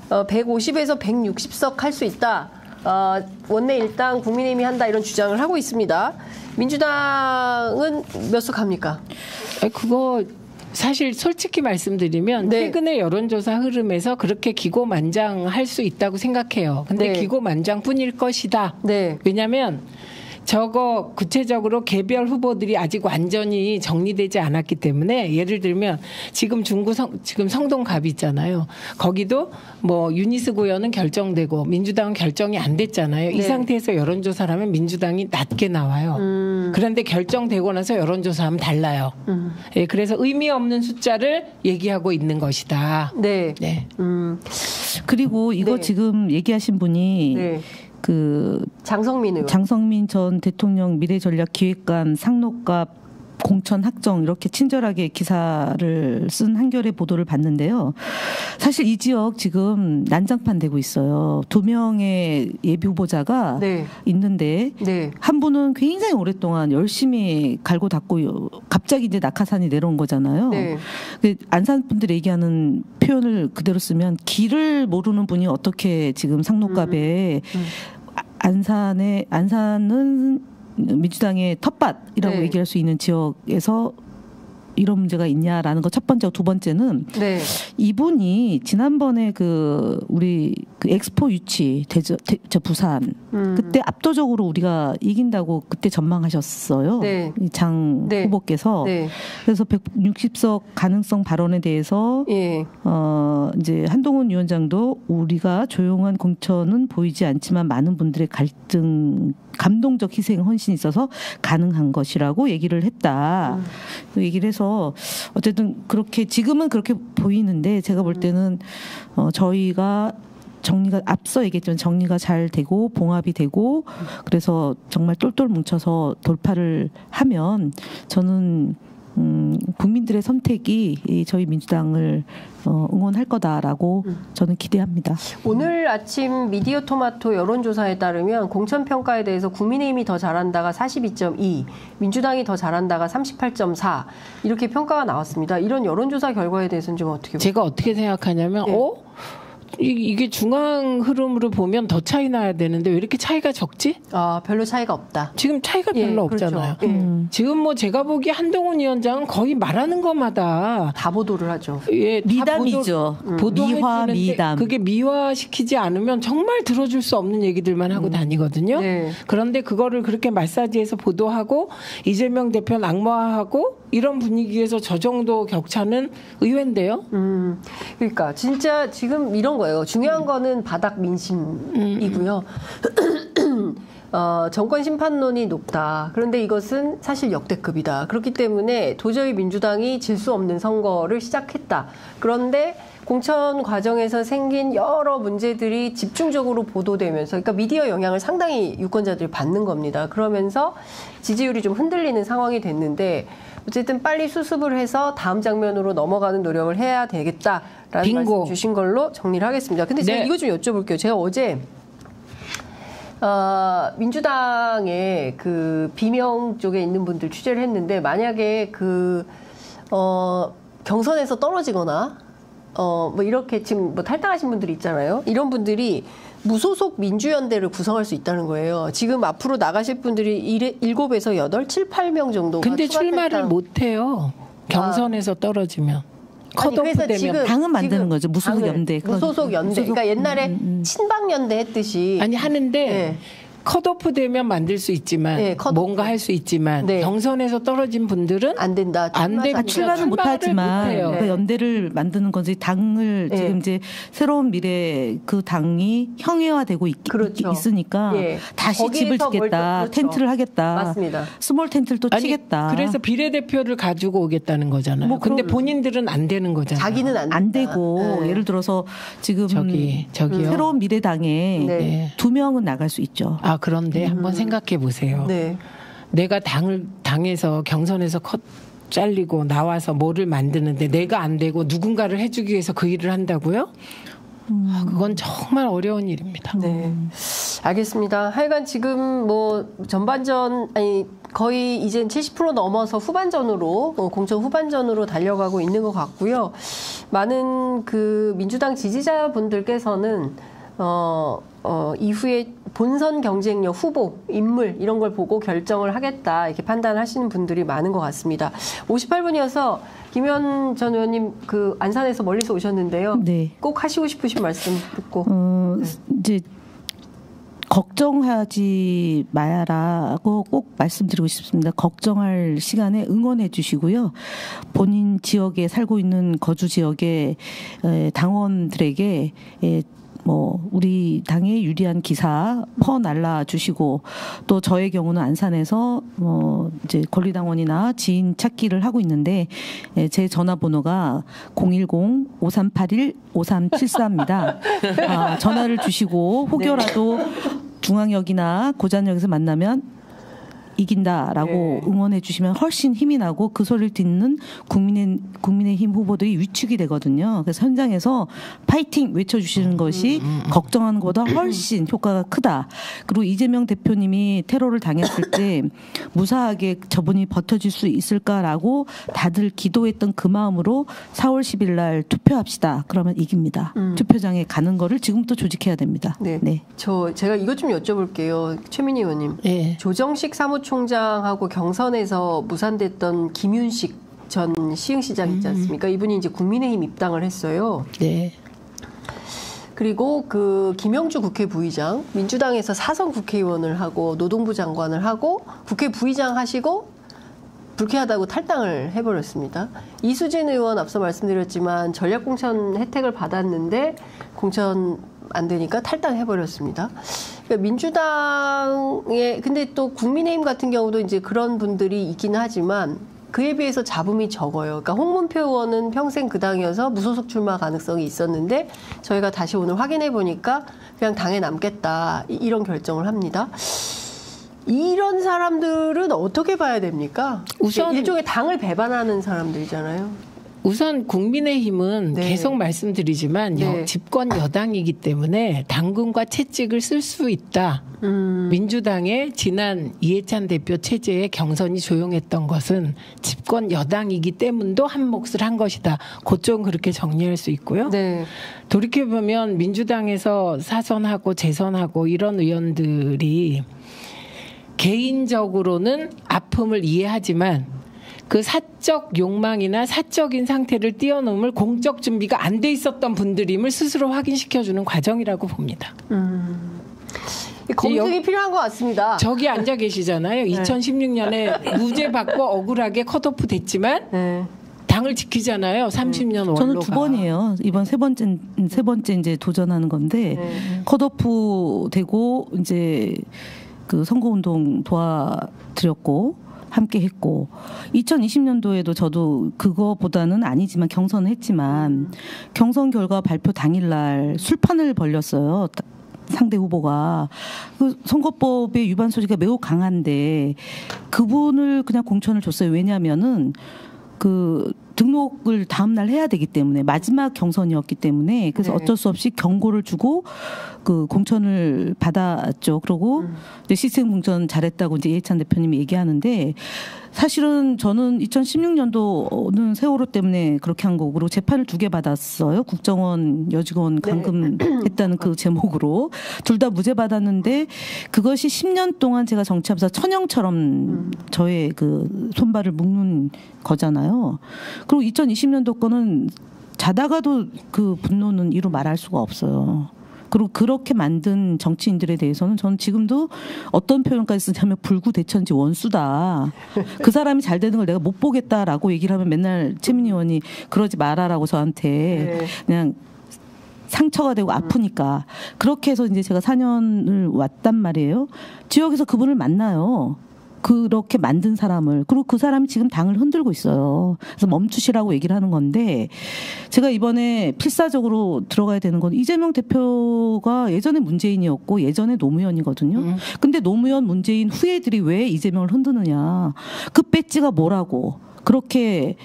150에서 160석 할 수 있다. 원내 일당 국민의힘이 한다 이런 주장을 하고 있습니다. 민주당은 몇 석 합니까? 그거 사실 솔직히 말씀드리면 최근의 여론조사 흐름에서 그렇게 기고만장할 수 있다고 생각해요. 근데 기고만장뿐일 것이다. 왜냐하면 저거 구체적으로 개별 후보들이 아직 완전히 정리되지 않았기 때문에 예를 들면 지금 지금 성동갑 있잖아요. 거기도 뭐 윤희숙 의원은 결정되고 민주당은 결정이 안 됐잖아요. 이 상태에서 여론조사를 하면 민주당이 낮게 나와요. 그런데 결정되고 나서 여론조사하면 달라요. 그래서 의미 없는 숫자를 얘기하고 있는 것이다. 그리고 이거 지금 얘기하신 분이 장성민 전 대통령 미래전략기획관 상록갑 공천 학정 이렇게 친절하게 기사를 쓴 한겨레 보도를 봤는데요. 사실 이 지역 지금 난장판 되고 있어요. 2명의 예비 후보자가 있는데 한 분은 굉장히 오랫동안 열심히 갈고 닦고 갑자기 이제 낙하산이 내려온 거잖아요. 안산 분들이 얘기하는 표현을 그대로 쓰면 길을 모르는 분이 어떻게 지금 상록갑에 안산은 민주당의 텃밭이라고 얘기할 수 있는 지역에서 이런 문제가 있냐라는 거 첫 번째고 두 번째는 이분이 지난번에 우리 엑스포 유치 부산 그때 압도적으로 우리가 이긴다고 그때 전망하셨어요. 장 후보께서 그래서 160석 가능성 발언에 대해서 이제 한동훈 위원장도 우리가 조용한 공천은 보이지 않지만 많은 분들의 감동적 희생 헌신이 있어서 가능한 것이라고 얘기를 했다. 얘기를 해서 어쨌든 그렇게 지금은 그렇게 보이는데 제가 볼 때는 저희가 앞서 얘기했지만 정리가 잘 되고 봉합이 되고 그래서 정말 똘똘 뭉쳐서 돌파를 하면 저는 국민들의 선택이 저희 민주당을 응원할 거다라고 저는 기대합니다. 오늘 아침 미디어 토마토 여론조사에 따르면 공천평가에 대해서 국민의힘이 더 잘한다가 42.2, 민주당이 더 잘한다가 38.4 이렇게 평가가 나왔습니다. 이런 여론조사 결과에 대해서는 좀 어떻게 보세요? 제가 어떻게 생각하냐면 이게 중앙 흐름으로 보면 더 차이 나야 되는데 왜 이렇게 차이가 적지? 별로 차이가 없다. 지금 차이가 별로 없잖아요. 그렇죠. 지금 뭐 제가 보기에 한동훈 위원장은 거의 말하는 것마다 다 보도를 하죠. 예, 미담이죠. 미화, 미담. 그게 미화시키지 않으면 정말 들어줄 수 없는 얘기들만 하고 다니거든요. 네. 그런데 그거를 그렇게 마사지해서 보도하고 이재명 대표는 악마화하고 이런 분위기에서 저 정도 격차는 의외인데요. 그러니까 진짜 지금 이런 거예요. 중요한 거는 바닥 민심이고요. 정권 심판론이 높다. 그런데 이것은 사실 역대급이다. 그렇기 때문에 도저히 민주당이 질 수 없는 선거를 시작했다. 그런데 공천 과정에서 생긴 여러 문제들이 집중적으로 보도되면서, 그러니까 미디어 영향을 상당히 유권자들이 받는 겁니다. 그러면서 지지율이 좀 흔들리는 상황이 됐는데, 어쨌든 빨리 수습을 해서 다음 장면으로 넘어가는 노력을 해야 되겠다라는 빙고. 말씀 주신 걸로 정리를 하겠습니다. 근데 제가 이거 좀 여쭤볼게요. 제가 어제 민주당의 그 비명 쪽에 있는 분들 취재를 했는데, 만약에 경선에서 떨어지거나 뭐 이렇게 지금 뭐 탈당하신 분들이 있잖아요. 이런 분들이 무소속 민주연대를 구성할 수 있다는 거예요. 지금 앞으로 나가실 분들이 7에서 8, 7, 8명 정도가. 근데 출마를 못 해요. 경선에서 떨어지면. 그래서 지금 당은 만드는 거죠. 무소속 연대. 무소속 연대. 그러니까 옛날에 친박연대 했듯이. 아니 하는데 네. 컷오프 되면 만들 수 있지만 뭔가 할 수 있지만 경선에서 떨어진 분들은 안 된다. 안 되고 출마는 못하지만 그 연대를 만드는 건지 당을 지금 이제 새로운 미래 그 당이 형해화되고 있으니까 다시 집을 짓겠다. 텐트를 하겠다. 맞습니다. 스몰 텐트를 또 치겠다. 그래서 비례대표를 가지고 오겠다는 거잖아요. 근데 본인들은 안 되는 거잖아요. 자기는 안 되고 예를 들어서 지금 저기요. 새로운 미래당에 2명은 나갈 수 있죠. 그런데 한번 생각해 보세요. 네. 내가 당에서 경선에서 컷 잘리고 나와서 뭐를 만드는데 내가 안 되고 누군가를 해주기 위해서 그 일을 한다고요? 그건 정말 어려운 일입니다. 네. 알겠습니다. 하여간 지금 뭐 거의 이젠 70% 넘어서 후반전으로, 공천 후반전으로 달려가고 있는 것 같고요. 많은 그 민주당 지지자분들께서는 이후에 본선 경쟁력, 후보, 인물 이런 걸 보고 결정을 하겠다 이렇게 판단하시는 분들이 많은 것 같습니다. 58분이어서 김현 전 의원님 그 안산에서 멀리서 오셨는데요. 네. 꼭 하시고 싶으신 말씀 듣고. 이제 걱정하지 마야라고 꼭 말씀드리고 싶습니다. 걱정할 시간에 응원해 주시고요. 본인 지역에 살고 있는 거주 지역의 당원들에게 뭐 우리 당에 유리한 기사 퍼날라 주시고, 또 저의 경우는 안산에서 이제 권리당원이나 지인 찾기를 하고 있는데 제 전화번호가 010-5381-5374입니다. 전화를 주시고 혹여라도 중앙역이나 고잔역에서 만나면 이긴다라고 응원해 주시면 훨씬 힘이 나고 그 소리를 듣는 국민의힘 후보들이 위축이 되거든요. 그래서 현장에서 파이팅 외쳐주시는 것이 걱정하는 것보다 훨씬 효과가 크다. 그리고 이재명 대표님이 테러를 당했을 때 무사하게 저분이 버텨줄 수 있을까라고 다들 기도했던 그 마음으로 4월 10일 날 투표합시다. 그러면 이깁니다. 투표장에 가는 거를 지금부터 조직해야 됩니다. 네. 제가 이것 좀 여쭤볼게요. 최민희 의원님. 네. 조정식 사무총장하고 경선에서 무산됐던 김윤식 전 시흥시장 있지 않습니까? 이분이 이제 국민의힘 입당을 했어요. 네. 그리고 그 김영주 국회 부의장, 민주당에서 사선 국회의원을 하고 노동부 장관을 하고 국회 부의장 하시고 불쾌하다고 탈당을 해버렸습니다. 이수진 의원 앞서 말씀드렸지만 전략공천 혜택을 받았는데 공천 안 되니까 탈당해버렸습니다. 그러니까 민주당에, 근데 또 국민의힘 같은 경우도 이제 그런 분들이 있긴 하지만 그에 비해서 잡음이 적어요. 그러니까 홍문표 의원은 평생 그 당이어서 무소속 출마 가능성이 있었는데 저희가 다시 오늘 확인해 보니까 그냥 당에 남겠다 이런 결정을 합니다. 이런 사람들은 어떻게 봐야 됩니까? 우선 일종의 당을 배반하는 사람들이잖아요. 우선 국민의힘은 계속 말씀드리지만 집권 여당이기 때문에 당근과 채찍을 쓸 수 있다. 민주당의 지난 이해찬 대표 체제의 경선이 조용했던 것은 집권 여당이기 때문도 한 몫을 한 것이다. 그쪽은 그렇게 정리할 수 있고요. 네. 돌이켜보면 민주당에서 사선하고 재선하고 이런 의원들이 개인적으로는 아픔을 이해하지만 그 사적 욕망이나 사적인 상태를 뛰어넘을 공적 준비가 안 돼 있었던 분들임을 스스로 확인시켜주는 과정이라고 봅니다. 검증이 필요한 것 같습니다. 저기 앉아 계시잖아요. 2016년에 무죄 받고 억울하게 컷오프 됐지만 네. 당을 지키잖아요. 30년 원로가. 저는 2번이에요. 이번 세 번째 이제 도전하는 건데 컷오프 되고 이제 그 선거운동 도와드렸고 함께 했고 2020년도에도 저도 그거보다는 아니지만 경선을 했지만 경선 결과 발표 당일날 술판을 벌렸어요. 상대 후보가 그 선거법의 위반 소지가 매우 강한데 그분을 그냥 공천을 줬어요. 왜냐하면은 그 등록을 다음 날 해야 되기 때문에 마지막 경선이었기 때문에 그래서 어쩔 수 없이 경고를 주고 그 공천을 받았죠. 그러고 이제 시스템 공천 잘했다고 이제 이해찬 대표님이 얘기하는데 사실은 저는 2016년도는 세월호 때문에 그렇게 한 거고 그리고 재판을 2개 받았어요. 국정원 여직원 감금했다는 그 제목으로 둘 다 무죄 받았는데 그것이 10년 동안 제가 정치하면서 천형처럼 저의 그 손발을 묶는 거잖아요. 그리고 2020년도 거는 자다가도 그 분노는 이루 말할 수가 없어요. 그리고 그렇게 만든 정치인들에 대해서는 저는 지금도 어떤 표현까지 쓰냐면 불구대천지 원수다. 그 사람이 잘 되는 걸 내가 못 보겠다라고 얘기를 하면 맨날 최민희 의원이 그러지 마라라고 저한테 그냥 상처가 되고 아프니까 그렇게 해서 이제 제가 4년을 왔단 말이에요. 지역에서 그분을 만나요. 그렇게 만든 사람을. 그리고 그 사람이 지금 당을 흔들고 있어요. 그래서 멈추시라고 얘기를 하는 건데 제가 이번에 필사적으로 들어가야 되는 건 이재명 대표가 예전에 문재인이었고 예전에 노무현이거든요. 근데 노무현 문재인 후예들이 왜 이재명을 흔드느냐. 그 배지가 뭐라고 그렇게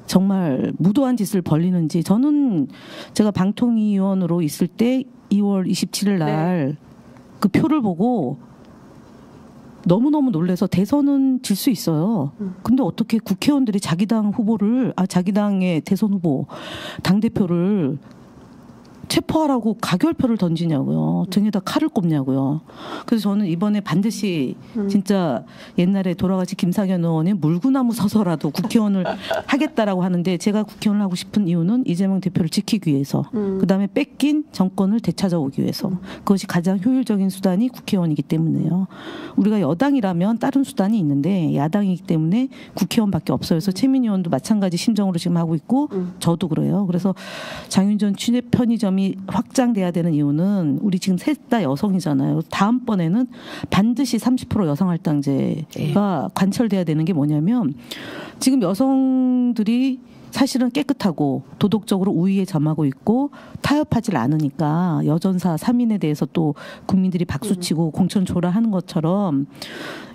정말 무도한 짓을 벌리는지 저는 제가 방통위원으로 있을 때 2월 27일 날 그 표를 보고 너무너무 놀라서 대선은 질 수 있어요. 근데 어떻게 국회의원들이 자기 당 후보를 자기 당의 대선 후보 당대표를 체포하라고 가결표를 던지냐고요. 등에다 칼을 꼽냐고요. 그래서 저는 이번에 반드시 진짜 옛날에 돌아가신 김상현 의원이 물구나무 서서라도 국회의원을 하겠다라고 하는데 제가 국회의원을 하고 싶은 이유는 이재명 대표를 지키기 위해서 그다음에 뺏긴 정권을 되찾아오기 위해서 그것이 가장 효율적인 수단이 국회의원이기 때문에요. 우리가 여당이라면 다른 수단이 있는데 야당이기 때문에 국회의원밖에 없어요. 그래서 최민희 의원도 마찬가지 심정으로 지금 하고 있고 저도 그래요. 그래서 장윤전 취재 편의점 확장돼야 되는 이유는 우리 지금 셋 다 여성이잖아요. 다음번에는 반드시 30% 여성할당제가 관철돼야 되는 게 뭐냐면 지금 여성들이 사실은 깨끗하고 도덕적으로 우위에 점하고 있고 타협하지 않으니까 여전사 3인에 대해서 또 국민들이 박수치고 공천 줘라 하는 것처럼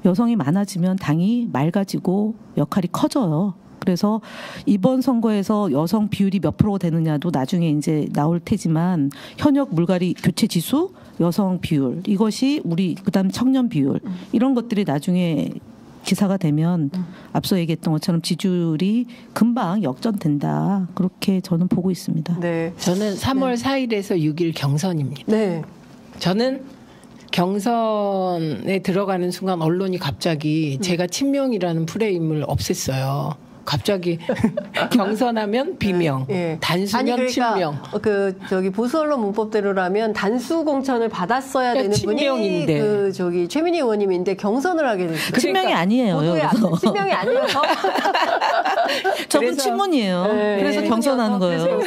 여성이 많아지면 당이 맑아지고 역할이 커져요. 그래서 이번 선거에서 여성 비율이 몇 프로가 되느냐도 나중에 이제 나올 테지만 현역 물갈이 교체 지수, 여성 비율 이것이 우리 그다음 청년 비율 이런 것들이 나중에 기사가 되면 앞서 얘기했던 것처럼 지지율이 금방 역전된다. 그렇게 저는 보고 있습니다. 네. 저는 3월 4일에서 6일 경선입니다. 네. 저는 경선에 들어가는 순간 언론이 갑자기 제가 친명이라는 프레임을 없앴어요. 갑자기 경선하면 비명, 단수면 그러니까 친명. 저기 보수 언론 문법대로라면 단수 공천을 받았어야 되는 친명인데. 분이 저기 최민희 의원님인데 경선을 하게 됐어요. 친명이 아니에요. 친명이 아니어서. 저분 친문이에요. 그래서 경선하는 거예요.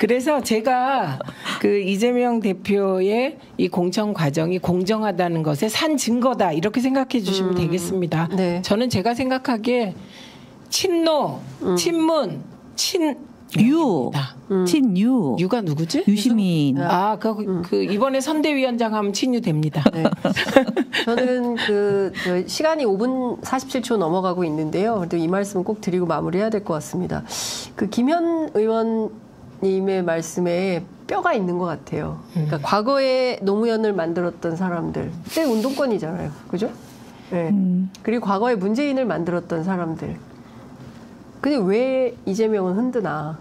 그래서 제가 그 이재명 대표의 이 공천 과정이 공정하다는 것에 산 증거다 이렇게 생각해 주시면 되겠습니다. 네. 저는 제가 생각하기에 친노, 친문, 유, 친유. 유가 누구지? 유시민. 그 이번에 선대위원장 하면 친유 됩니다. 네. 저는 시간이 5분 47초 넘어가고 있는데요. 그래도 이 말씀은 꼭 드리고 마무리해야 될 것 같습니다. 그 김현 의원님의 말씀에 뼈가 있는 것 같아요. 그러니까 과거에 노무현을 만들었던 사람들, 그때 운동권이잖아요, 그죠? 네. 그리고 과거에 문재인을 만들었던 사람들. 근데 왜 이재명은 흔드나?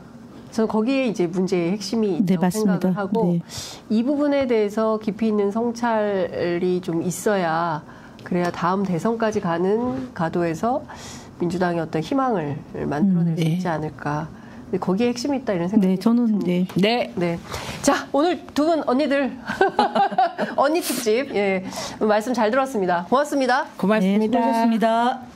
저는 거기에 이제 문제의 핵심이 있다고 생각을 하고 이 부분에 대해서 깊이 있는 성찰이 좀 있어야 그래야 다음 대선까지 가는 가도에서 민주당의 어떤 희망을 만들어낼 수 있지 않을까. 근데 거기에 핵심이 있다 이런 생각이 저는 네. 자, 오늘 두 분 언니들 언니 특집 말씀 잘 들었습니다. 고맙습니다. 고맙습니다. 수고하셨습니다.